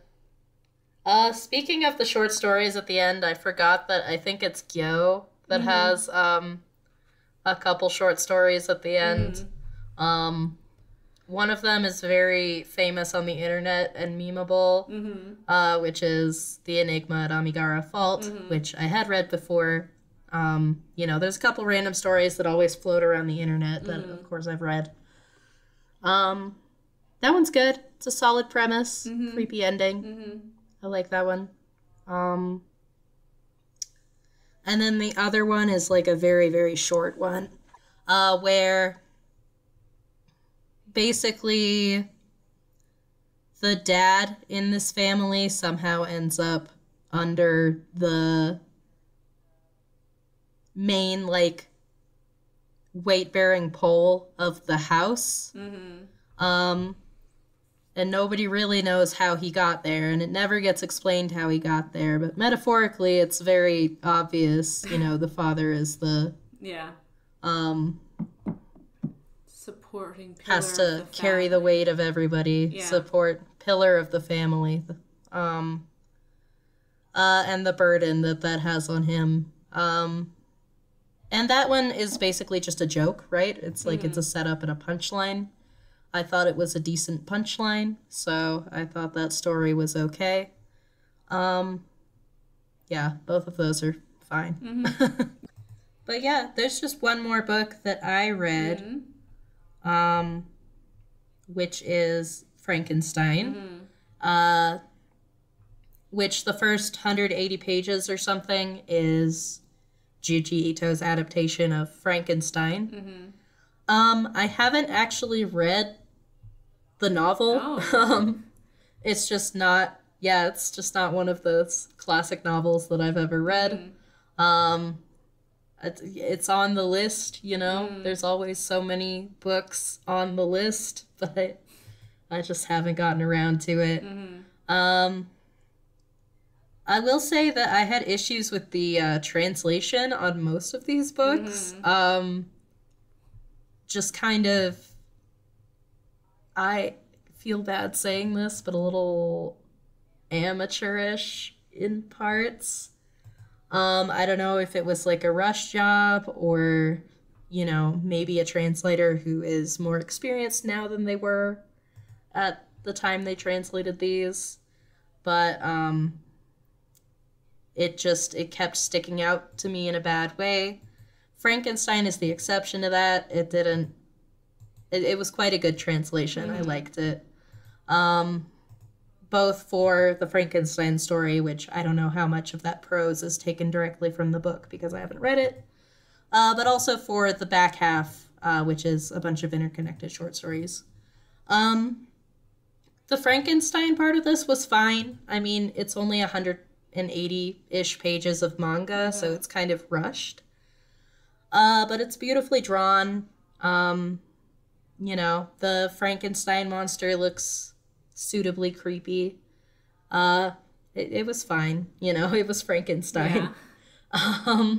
Speaking of the short stories at the end, I forgot that I think it's Gyo that has a couple short stories at the end. One of them is very famous on the internet and memeable, which is The Enigma at Amigara Fault, which I had read before. There's a couple random stories that always float around the internet that, of course, I've read. That one's good. It's a solid premise, creepy ending. I like that one. And then the other one is a very, very short one, where basically the dad in this family somehow ends up under the main, weight-bearing pole of the house. And nobody really knows how he got there, and it never gets explained how he got there. But metaphorically, it's very obvious. The father is the supporting pillar has to carry the weight of everybody, support pillar of the family, and the burden that has on him. And that one is basically just a joke, right? It's it's a setup and a punchline. I thought it was a decent punchline, so I thought that story was okay. Both of those are fine. But yeah, there's just one more book that I read, which is Frankenstein, which the first 180 pages or something is Junji Ito's adaptation of Frankenstein. I haven't actually read the novel. It's just not one of those classic novels that I've ever read. It's on the list, there's always so many books on the list, but I just haven't gotten around to it. I will say that I had issues with the translation on most of these books. Just kind of, I feel bad saying this, but a little amateurish in parts. I don't know if it was a rush job or, maybe a translator who is more experienced now than they were at the time they translated these. But it kept sticking out to me in a bad way. Frankenstein is the exception to that. It was quite a good translation. I liked it. Both for the Frankenstein story, which I don't know how much of that prose is taken directly from the book because I haven't read it, but also for the back half, which is a bunch of interconnected short stories. The Frankenstein part of this was fine. I mean, it's only 180-ish pages of manga, so it's kind of rushed. But it's beautifully drawn. You know, the Frankenstein monster looks suitably creepy. It was fine. You know, it was Frankenstein. Yeah.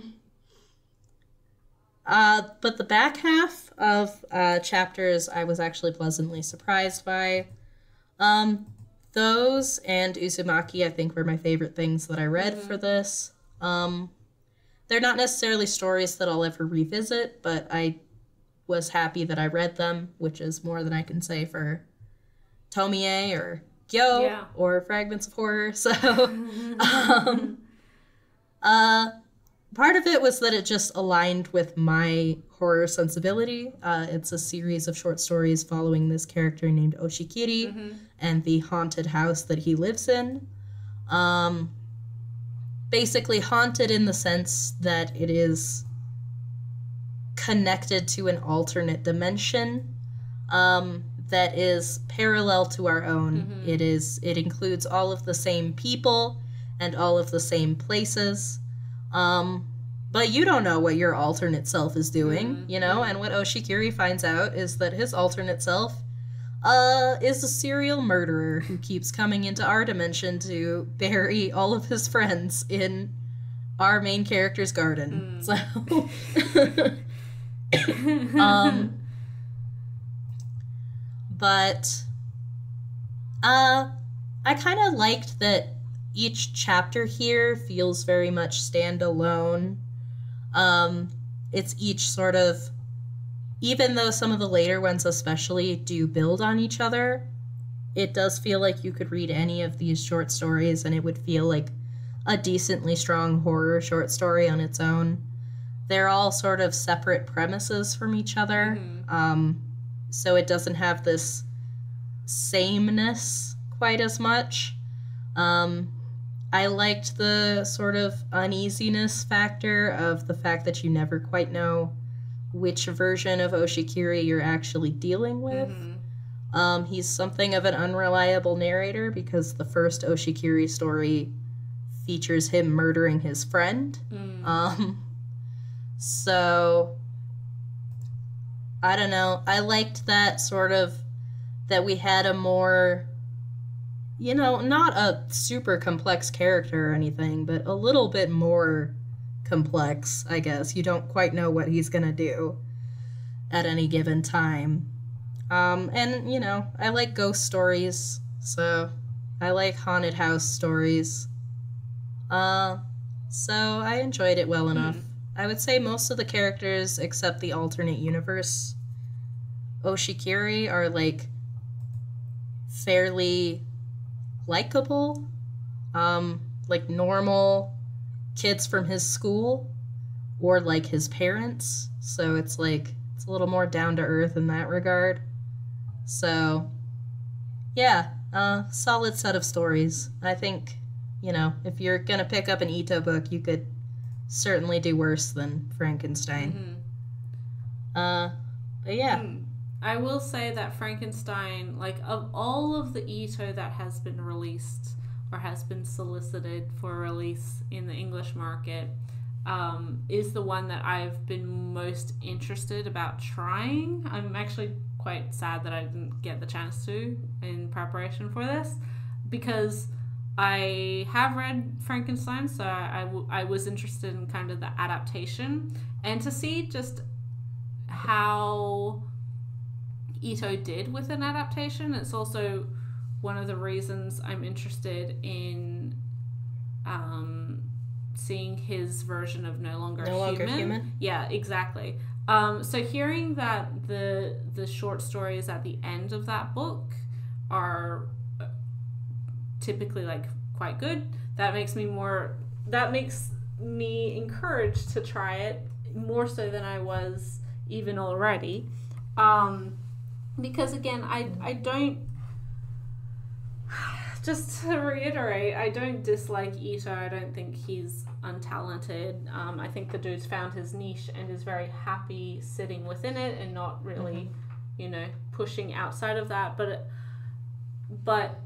But the back half of chapters I was actually pleasantly surprised by. Those and Uzumaki I think were my favorite things that I read for this. They're not necessarily stories that I'll ever revisit, but I was happy that I read them, which is more than I can say for Tomie or Gyo or Fragments of Horror. So, part of it was that it just aligned with my horror sensibility. It's a series of short stories following this character named Oshikiri and the haunted house that he lives in. Basically haunted in the sense that it is connected to an alternate dimension that is parallel to our own. It includes all of the same people and all of the same places. But you don't know what your alternate self is doing, you know? And what Oshikiri finds out is that his alternate self is a serial murderer who keeps coming into our dimension to bury all of his friends in our main character's garden. So, but I kind of liked that each chapter here feels very much standalone. It's each sort of, even though some of the later ones especially do build on each other, it does feel like you could read any of these short stories and it would feel like a decently strong horror short story on its own. They're all sort of separate premises from each other, so it doesn't have this sameness quite as much. I liked the sort of uneasiness factor of the fact that you never quite know which version of Oshikiri you're actually dealing with. He's something of an unreliable narrator because the first Oshikiri story features him murdering his friend. So, I don't know. I liked that sort of, that we had a more, you know, not a super complex character or anything, but a little bit more complex, I guess. You don't quite know what he's gonna do at any given time. And, you know, I like ghost stories, so I like haunted house stories. So I enjoyed it well enough. I would say most of the characters, except the alternate universe Oshikiri, are, like, fairly likable. Like, normal kids from his school, or, like, his parents. So it's, like, it's a little more down-to-earth in that regard. So, yeah, solid set of stories. I think, you know, if you're gonna pick up an Ito book, you could certainly do worse than Frankenstein. But yeah. I will say that Frankenstein, like, of all of the Ito that has been released or has been solicited for release in the English market, is the one that I've been most interested about trying. I'm actually quite sad that I didn't get the chance to in preparation for this, because I have read Frankenstein, so I was interested in kind of the adaptation, and to see just how Ito did with an adaptation. It's also one of the reasons I'm interested in seeing his version of No Longer Human. Yeah, exactly. So hearing that the short stories at the end of that book are typically, like, quite good, that makes me encouraged to try it more so than I was even already. Because again, I don't, just to reiterate, I don't dislike Ito. I don't think he's untalented. I think the dude's found his niche and is very happy sitting within it and not really, you know, pushing outside of that, but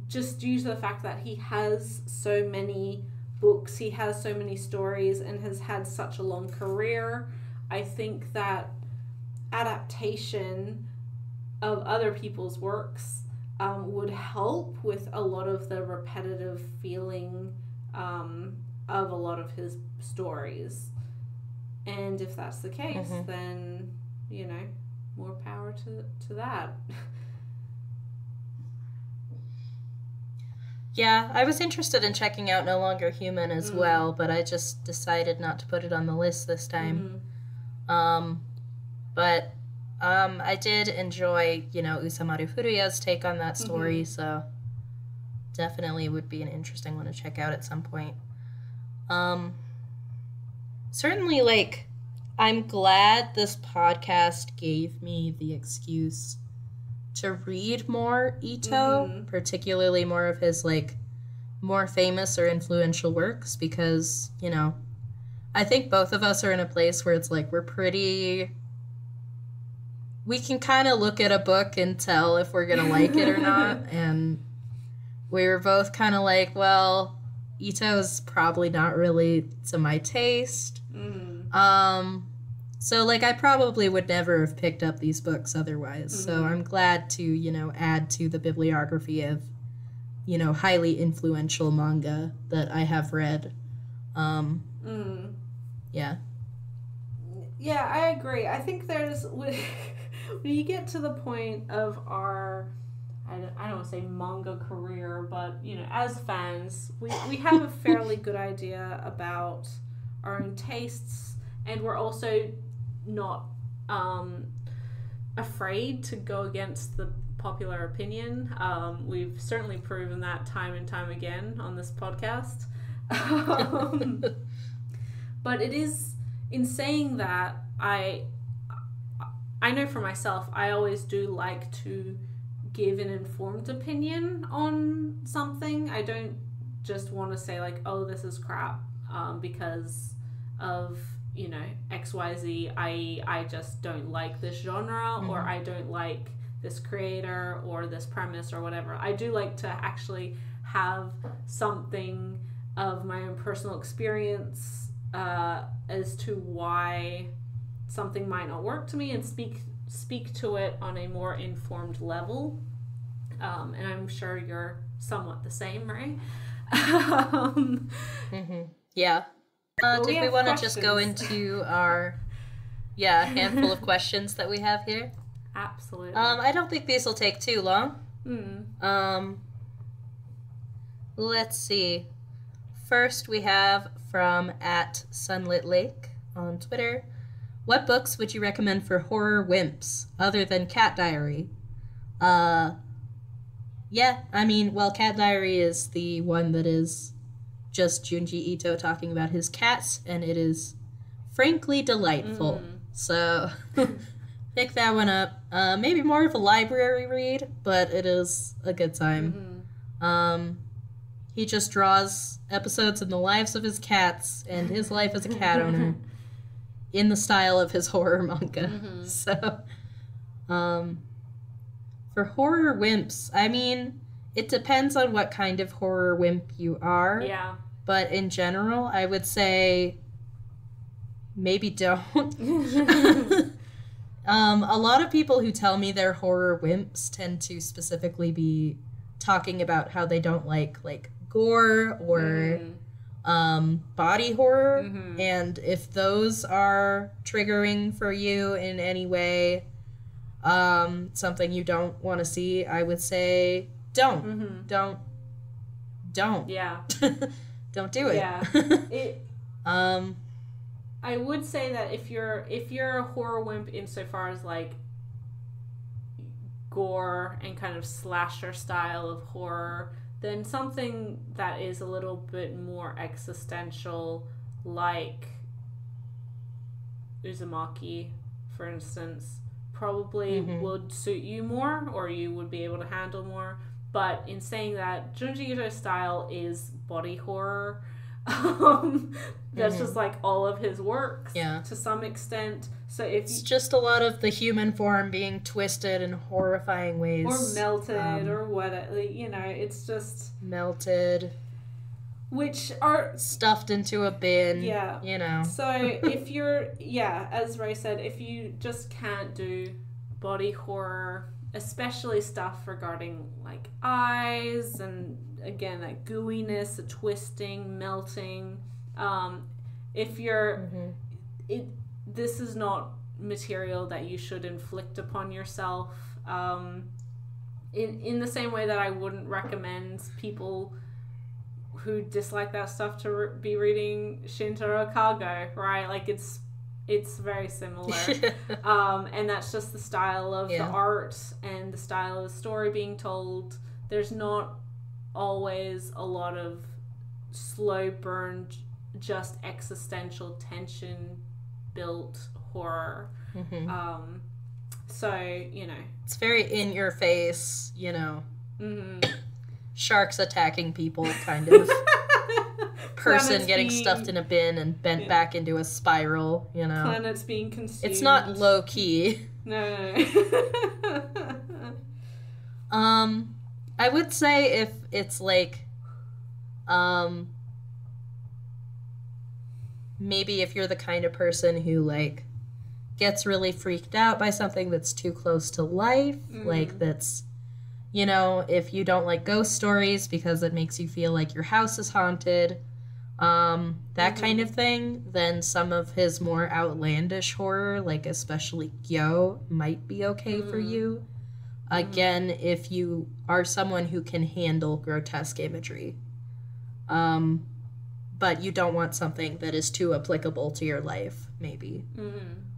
just due to the fact that he has so many books, he has so many stories, and has had such a long career, I think that adaptation of other people's works would help with a lot of the repetitive feeling of a lot of his stories. And if that's the case, then, you know, more power to that. Yeah, I was interested in checking out No Longer Human as well, but I just decided not to put it on the list this time. But I did enjoy, you know, Usamaru Furuya's take on that story, so definitely would be an interesting one to check out at some point. Certainly, like, I'm glad this podcast gave me the excuse to read more Ito, particularly more of his, like, more famous or influential works, because, you know, I think both of us are in a place where it's like we can kind of look at a book and tell if we're gonna like it or not, and we were both kind of like, well, Ito's probably not really to my taste. So, like, I probably would never have picked up these books otherwise. So I'm glad to, you know, add to the bibliography of, you know, highly influential manga that I have read. Yeah. Yeah, I agree. I think there's, when you get to the point of our, I don't want to say manga career, but, you know, as fans, we have a fairly good idea about our own tastes, and we're also not afraid to go against the popular opinion. We've certainly proven that time and time again on this podcast. But it is, in saying that, I know for myself, I always do like to give an informed opinion on something. I don't just want to say, like, oh, this is crap because of, you know, XYZ. I just don't like this genre, or I don't like this creator or this premise or whatever. I do like to actually have something of my own personal experience as to why something might not work to me, and speak to it on a more informed level. And I'm sure you're somewhat the same, right? Yeah. Did we want to just go into our handful of questions that we have here? Absolutely. I don't think these will take too long. Let's see. First, we have from @SunlitLake on Twitter. What books would you recommend for horror wimps other than Cat Diary? Yeah, I mean, well, Cat Diary is the one that is just Junji Ito talking about his cats, and it is frankly delightful. So pick that one up. Maybe more of a library read, but it is a good time. He just draws episodes in the lives of his cats and his life as a cat owner in the style of his horror manga. So, for horror wimps, I mean, it depends on what kind of horror wimp you are. Yeah. But in general, I would say maybe don't. A lot of people who tell me they're horror wimps tend to specifically be talking about how they don't like gore or body horror. And if those are triggering for you in any way, something you don't want to see, I would say don't. Don't. Yeah. Don't do it. Yeah. I would say that if you're a horror wimp insofar as like gore and kind of slasher style of horror, then something that is a little bit more existential, like Uzumaki, for instance, probably would suit you more, or you would be able to handle more. But in saying that, Junji Ito's style is body horror, That's just like all of his works Yeah. to some extent. So if It's just a lot of the human form being twisted in horrifying ways. or melted or whatever, it's just melted, which are stuffed into a bin. Yeah. So if you're, as Ray said, if you just can't do body horror, especially stuff regarding like eyes and again that gooiness, the twisting, melting, if you're this is not material that you should inflict upon yourself, in the same way that I wouldn't recommend people who dislike that stuff to be reading Shintaro Kago, right? Like it's very similar. And that's just the style of the art and the style of the story being told. There's not always a lot of slow burn, just existential tension built horror. So, it's very in your face, sharks attacking people kind of person getting stuffed in a bin and bent back into a spiral, Planets being consumed. It's not low key. No. I would say if it's like maybe if you're the kind of person who like gets really freaked out by something that's too close to life, like that's, if you don't like ghost stories because it makes you feel like your house is haunted, that kind of thing, then some of his more outlandish horror, like especially Gyo, might be okay for you. Again, if you are someone who can handle grotesque imagery. But you don't want something that is too applicable to your life, maybe.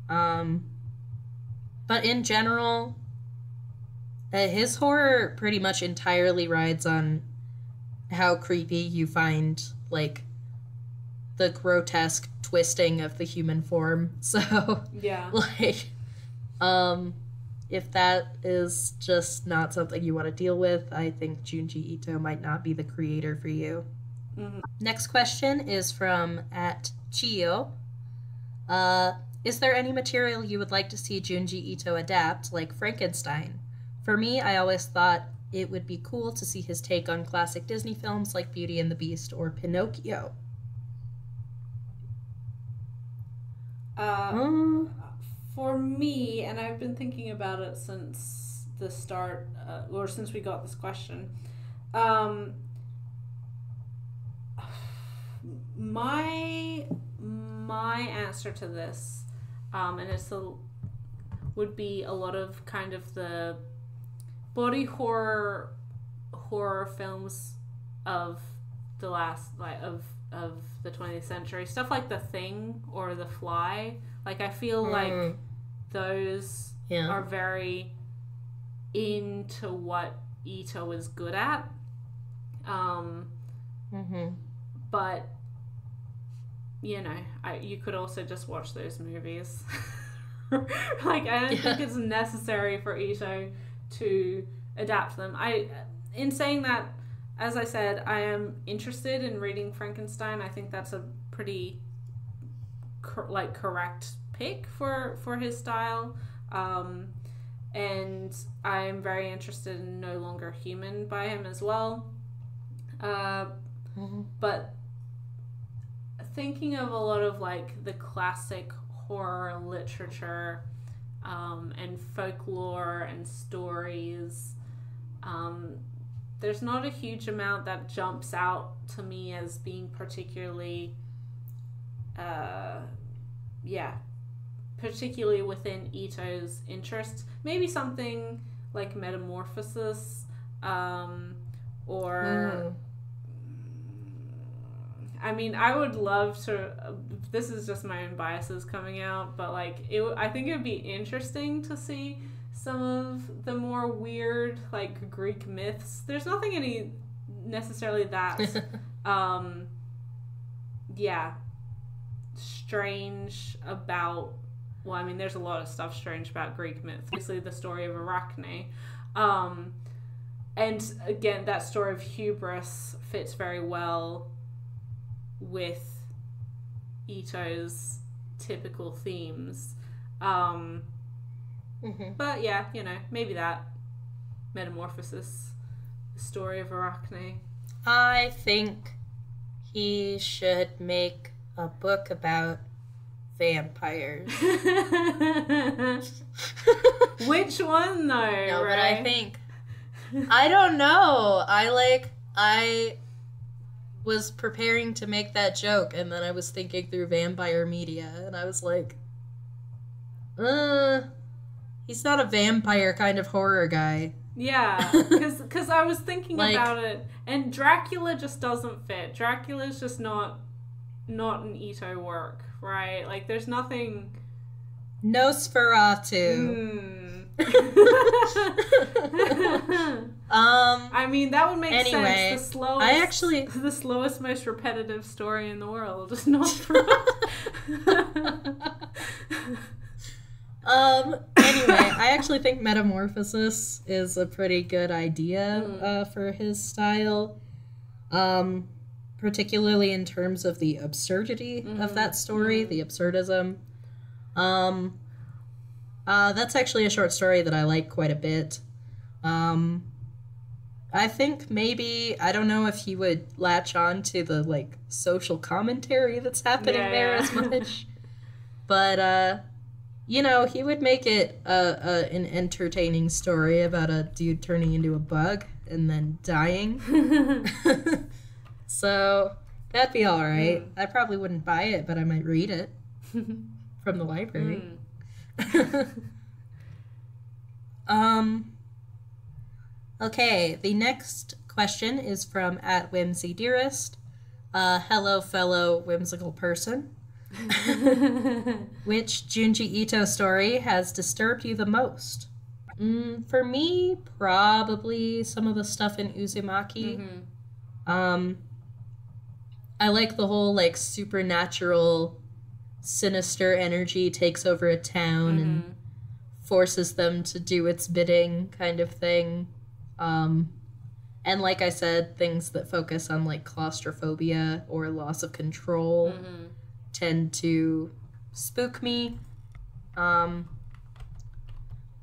But in general, his horror pretty much entirely rides on how creepy you find, like, the grotesque twisting of the human form. So, like, if that is just not something you want to deal with, I think Junji Ito might not be the creator for you. Next question is from @Chiyo. Is there any material you would like to see Junji Ito adapt, like Frankenstein? For me, I always thought it would be cool to see his take on classic Disney films like Beauty and the Beast or Pinocchio. For me, and I've been thinking about it since the start, or since we got this question, my answer to this, and would be a lot of kind of the body horror films of the last of the 20th century, stuff like The Thing or The Fly. Like I feel like those are very into what Ito is good at. But you could also just watch those movies. Like I don't think it's necessary for Ito to adapt them. In saying that, as I said, I am interested in reading Frankenstein. I think that's a pretty correct pick for his style. And I'm very interested in No Longer Human by him as well. But thinking of a lot of like the classic horror literature and folklore and stories, there's not a huge amount that jumps out to me as being particularly particularly within Ito's interest. Maybe something like Metamorphosis, or I mean, I would love to. This is just my own biases coming out, but like, I think it would be interesting to see some of the more weird, like Greek myths. There's nothing any necessarily that, strange about. Well, I mean, there's a lot of stuff strange about Greek myths. Obviously, the story of Arachne, and again, that story of hubris fits very well with Ito's typical themes. But yeah, maybe that metamorphosis, the story of Arachne. I think he should make a book about vampires. Which one, though? No, right? but I think... I don't know. I was preparing to make that joke, and then I was thinking through vampire media, and I was like, he's not a vampire kind of horror guy. Yeah, because I was thinking about it, and Dracula just doesn't fit. Dracula's just not an Ito work, right? Like, there's nothing... Nosferatu. I mean, that would make sense. The slowest, the slowest, most repetitive story in the world is Nosferatu. Anyway, I actually think Metamorphosis is a pretty good idea for his style. Particularly in terms of the absurdity of that story, the absurdism. That's actually a short story that I like quite a bit. I think maybe, I don't know if he would latch on to the, like, social commentary that's happening there as much. But, he would make it an entertaining story about a dude turning into a bug and then dying. So, that'd be alright. I probably wouldn't buy it, but I might read it from the library. Okay, the next question is from @WhimsyDearest. Hello, fellow whimsical person. Which Junji Ito story has disturbed you the most? For me, probably some of the stuff in Uzumaki. I like the whole, like, supernatural, sinister energy takes over a town and forces them to do its bidding kind of thing. And like I said, things that focus on, like, claustrophobia or loss of control tend to spook me.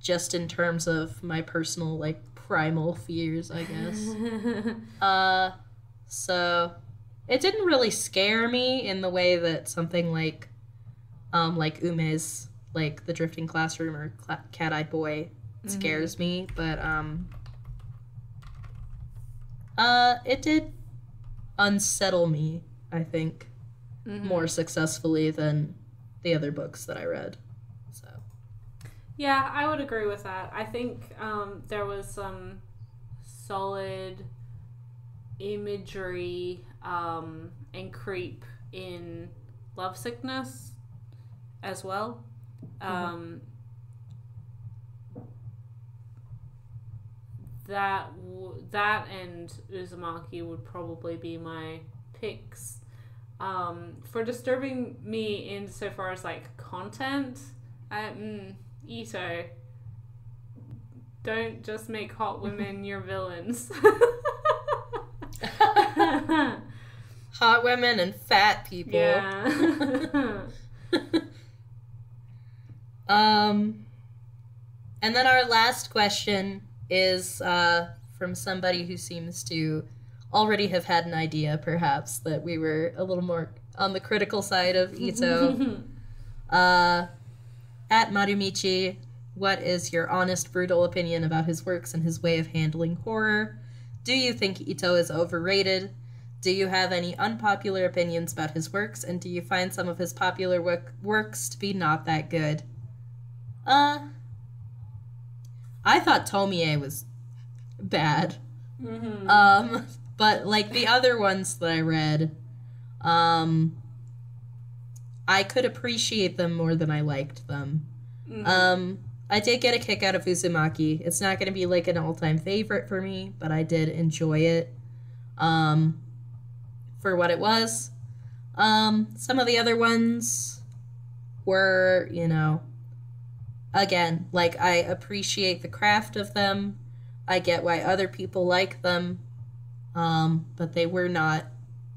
Just in terms of my personal, like, primal fears, I guess. So it didn't really scare me in the way that something like Ume's, like, The Drifting Classroom or Cat-Eyed Boy scares me, but, it did unsettle me, I think, more successfully than the other books that I read. So, yeah, I would agree with that. I think there was some solid imagery and creep in Lovesickness as well. That and Uzumaki would probably be my picks. For disturbing me insofar as, like, content, Ito, don't just make hot women your villains. hot women and fat people. Yeah. And then our last question is from somebody who seems to already have had an idea, perhaps, that we were a little more on the critical side of Ito. At Marumichi, what is your honest, brutal opinion about his works and his way of handling horror? Do you think Ito is overrated? Do you have any unpopular opinions about his works? And do you find some of his popular works to be not that good? I thought Tomie was bad. But, like, the other ones that I read, I could appreciate them more than I liked them. I did get a kick out of Uzumaki. It's not going to be, like, an all-time favorite for me, but I did enjoy it for what it was. Some of the other ones were, again, like, I appreciate the craft of them. I get why other people like them, but they were not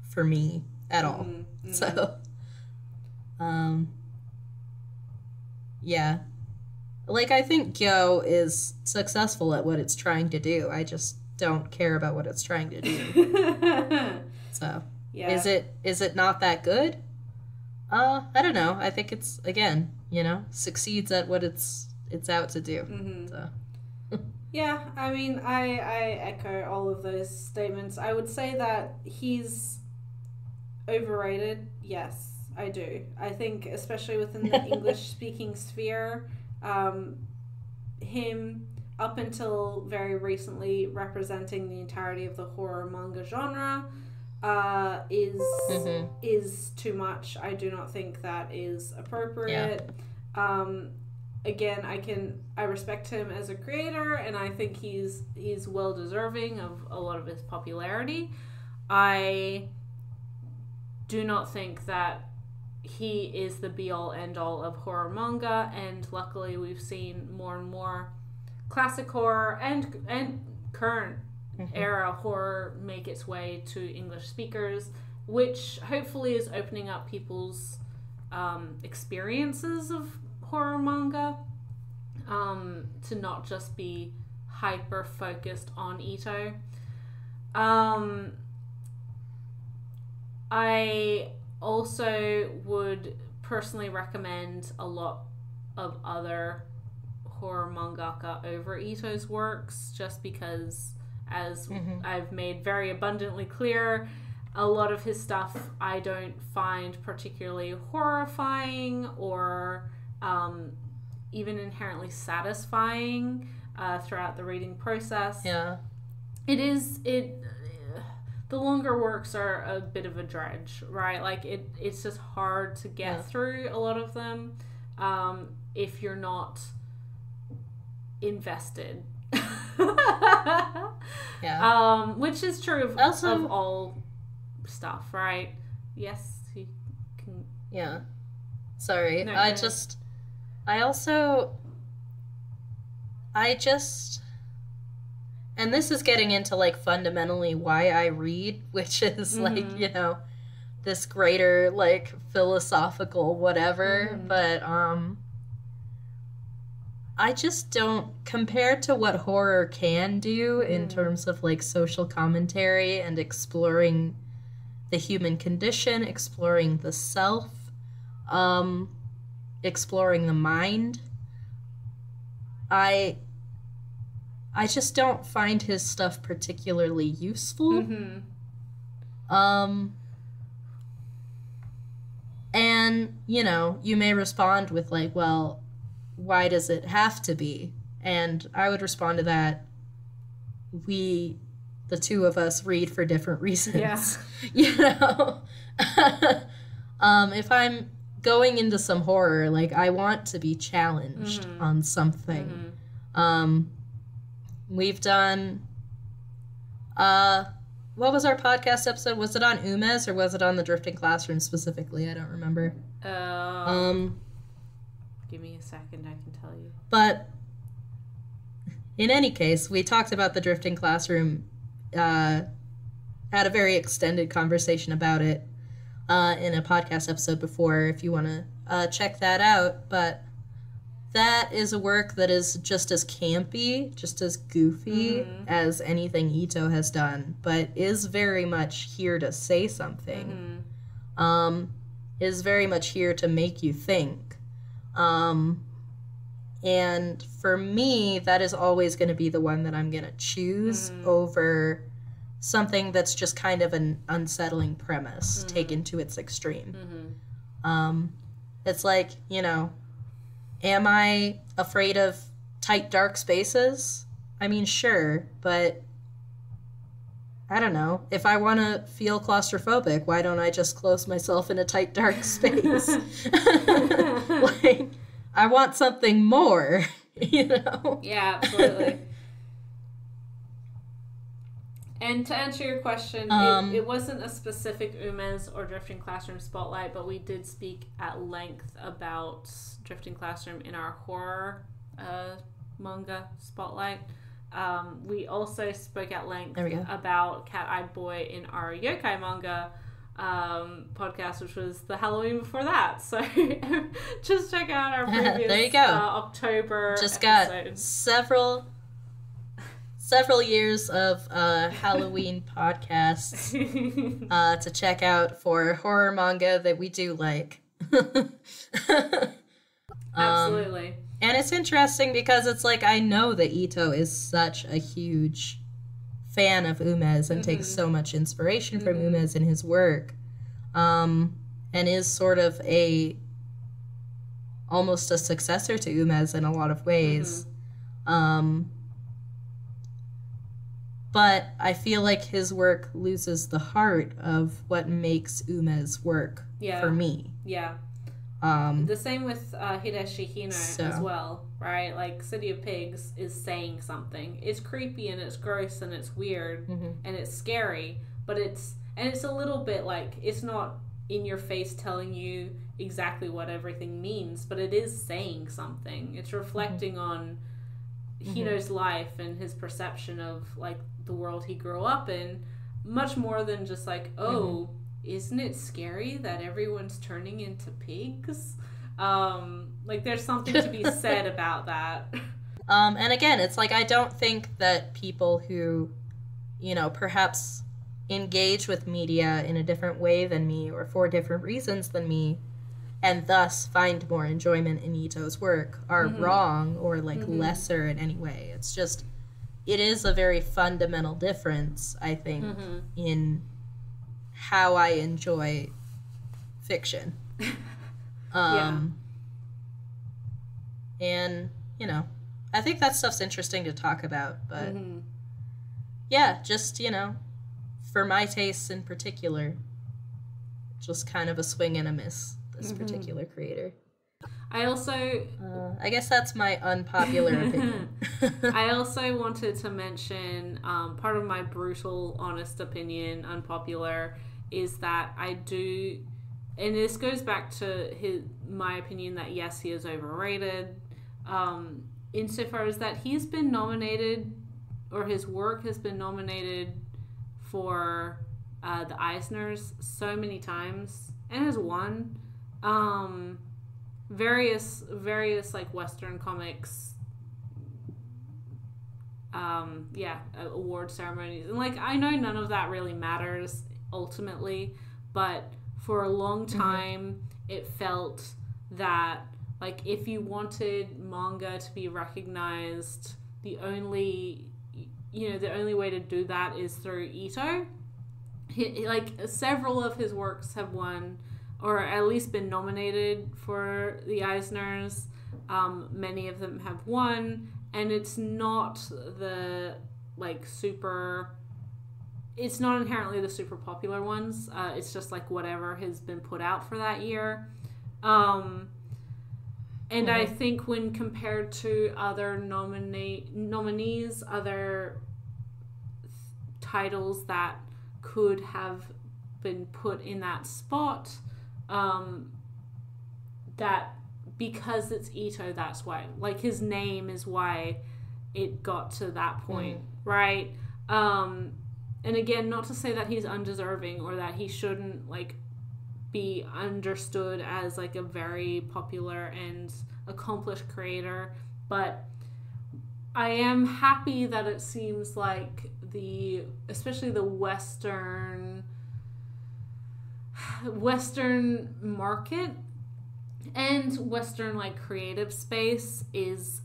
for me at all. So, yeah. Like, I think Gyo is successful at what it's trying to do. I just don't care about what it's trying to do. So, yeah. Is it not that good? I don't know. I think it's, again, succeeds at what it's out to do. So. Yeah, I mean, I echo all of those statements. I would say that he's overrated. Yes, I do. I think, especially within the English-speaking sphere, him, up until very recently, representing the entirety of the horror manga genre, is too much. I do not think that is appropriate. Yeah. Again, I respect him as a creator, and I think he's well deserving of a lot of his popularity. I do not think that he is the be-all, end-all of horror manga, and luckily we've seen more and more classic horror and current era horror make its way to English speakers, which hopefully is opening up people's experiences of horror manga, to not just be hyper focused on Ito. I also would personally recommend a lot of other horror mangaka over Ito's works, just because, as I've made very abundantly clear, a lot of his stuff I don't find particularly horrifying or even inherently satisfying throughout the reading process. Yeah. The longer works are a bit of a dredge, right? Like, it's just hard to get through a lot of them if you're not invested. Which is true of all stuff, right? Yes, you can... Yeah. Sorry, no, and this is getting into, like, fundamentally why I read, which is, like, this greater, like, philosophical whatever, but, I just don't, compared to what horror can do in terms of, like, social commentary and exploring the human condition, exploring the self, exploring the mind, I just don't find his stuff particularly useful. And, you may respond with, like, well, why does it have to be? And I would respond to that, the two of us read for different reasons. Yeah. If I'm going into some horror, like, I want to be challenged on something. We've done, what was our podcast episode? Was it on Umes or was it on the Drifting Classroom specifically? I don't remember. Give me a second, I can tell you. But in any case, we talked about the Drifting Classroom, had a very extended conversation about it in a podcast episode before, if you want to check that out. But that is a work that is just as campy, just as goofy as anything Ito has done, but is very much here to say something. Is very much here to make you think. And for me, that is always going to be the one that I'm going to choose over something that's just kind of an unsettling premise taken to its extreme. It's like, am I afraid of tight, dark spaces? I mean, sure, but I don't know. If I want to feel claustrophobic, why don't I just close myself in a tight, dark space? Like, I want something more, Yeah, absolutely. And to answer your question, it wasn't a specific Umes or Drifting Classroom spotlight, but we did speak at length about Drifting Classroom in our horror manga spotlight. We also spoke at length about Cat-Eyed Boy in our yokai manga podcast, which was the Halloween before that. So just check out our previous there you go. October just episode. Got several years of Halloween podcasts to check out for horror manga that we do like. Absolutely. And it's interesting because it's like, I know that Ito is such a huge fan of Umez and takes so much inspiration from Umez in his work, and is sort of almost a successor to Umez in a lot of ways. But I feel like his work loses the heart of what makes Umez work for me. Yeah. The same with Hideshi Hino as well, right? Like, City of Pigs is saying something. It's creepy and it's gross and it's weird and it's scary, but it's a little bit like, it's not in your face telling you exactly what everything means, but it is saying something. It's reflecting on Hino's life and his perception of, like, the world he grew up in, much more than just like, isn't it scary that everyone's turning into pigs? Like, there's something to be said about that. And again, it's like, I don't think that people who, perhaps engage with media in a different way than me or for different reasons than me, and thus find more enjoyment in Ito's work, are wrong or, like, lesser in any way. It's just, it is a very fundamental difference, I think, in how I enjoy fiction. And, I think that stuff's interesting to talk about, but yeah, just, for my tastes in particular, just kind of a swing and a miss, this particular creator. I also... I guess that's my unpopular opinion. I also wanted to mention, part of my brutal, honest opinion, unpopular, is that I do... And this goes back to my opinion that, yes, he is overrated, insofar as that he's been nominated, or his work has been nominated for the Eisners so many times, and has won. Various like Western comics award ceremonies, and like, I know none of that really matters ultimately, but for a long time it felt that, like, if you wanted manga to be recognized, the only way to do that is through Ito. Like, several of his works have won, or at least been nominated for the Eisners. Many of them have won, and it's not the, like, it's not inherently the super popular ones. It's just, like, whatever has been put out for that year. And I think when compared to other nominees, other titles that could have been put in that spot, that because it's Ito, that's why, like, his name is why it got to that point, right? And again, not to say that he's undeserving or that he shouldn't, like, be understood as, like, a very popular and accomplished creator, but I am happy that it seems like especially the Western market and Western, like, creative space is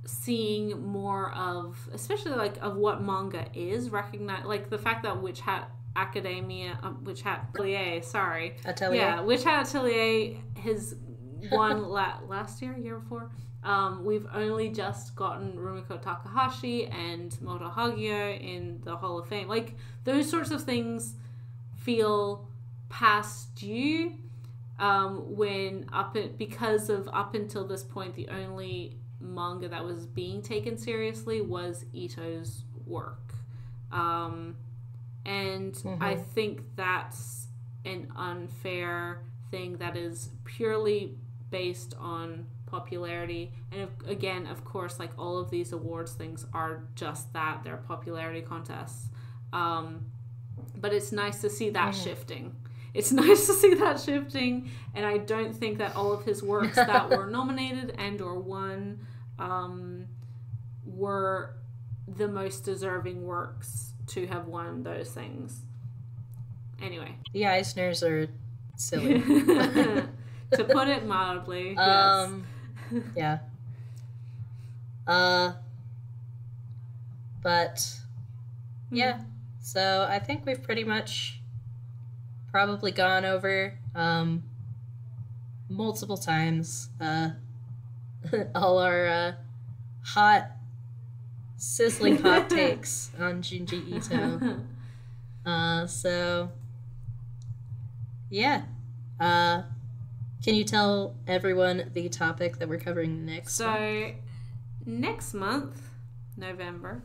seeing more of, especially, like, of what manga is recognized, like the fact that Witch Hat Atelier has won last year before. We've only just gotten Rumiko Takahashi and Moto Hagio in the Hall of Fame. Like, those sorts of things feel past due, because up until this point, the only manga that was being taken seriously was Ito's work. And I think that's an unfair thing that is purely based on popularity. And again, of course, like, all of these awards things are just that, they're popularity contests. But it's nice to see that shifting. it's nice to see that shifting, and I don't think that all of his works that were nominated and or won were the most deserving works to have won those things. Anyway. The Eisners are silly. To put it mildly, yes. Yeah. But, yeah. So I think we've pretty much probably gone over multiple times all our sizzling hot takes on Junji Ito. So, yeah. Can you tell everyone the topic that we're covering next month? So, next month, November,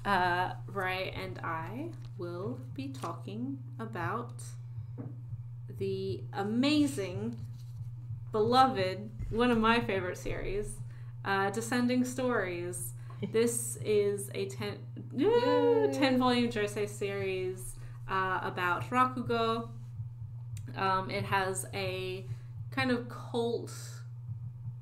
Ray and I will be talking about the amazing, beloved, one of my favorite series, Descending Stories. This is a 10-volume josei series about Rakugo. It has a kind of cult,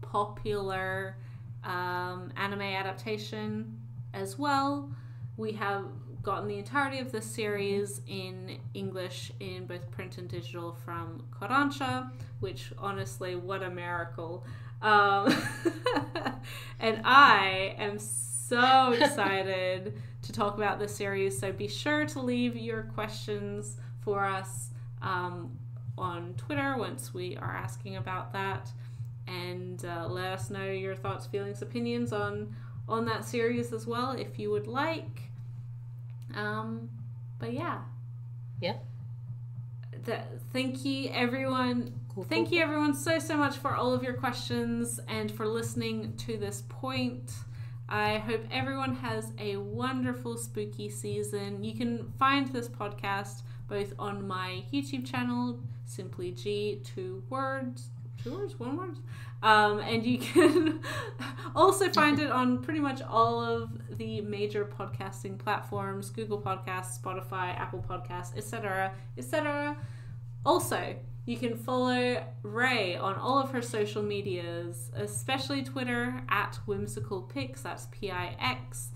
popular anime adaptation as well. We have gotten the entirety of this series in English in both print and digital from Kodansha, which honestly, what a miracle. And I am so excited to talk about this series, so be sure to leave your questions for us on Twitter once we are asking about that, and let us know your thoughts, feelings, opinions on that series as well if you would like. But yeah. Thank you everyone. Thank you everyone so much for all of your questions and for listening to this point. I hope everyone has a wonderful spooky season. You can find this podcast both on my YouTube channel, Simply G, one word. And you can also find it on pretty much all of the major podcasting platforms: Google Podcasts, Spotify, Apple Podcasts, etc., etc. Also, you can follow Ray on all of her social medias, especially Twitter at Whimsical Pics, that's Pix,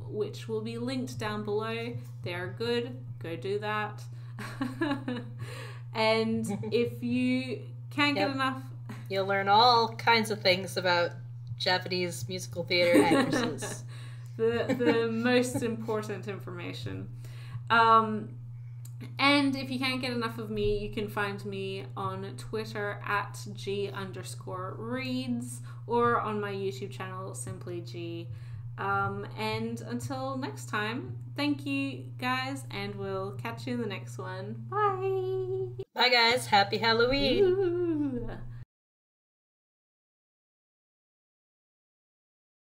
which will be linked down below. They're good. Go do that. And if you can't get enough... You'll learn all kinds of things about Japanese musical theater actresses. the most important information. And if you can't get enough of me, you can find me on Twitter at G_reads or on my YouTube channel, Simply G. And until next time, thank you guys, and we'll catch you in the next one. Bye! Bye guys, happy Halloween!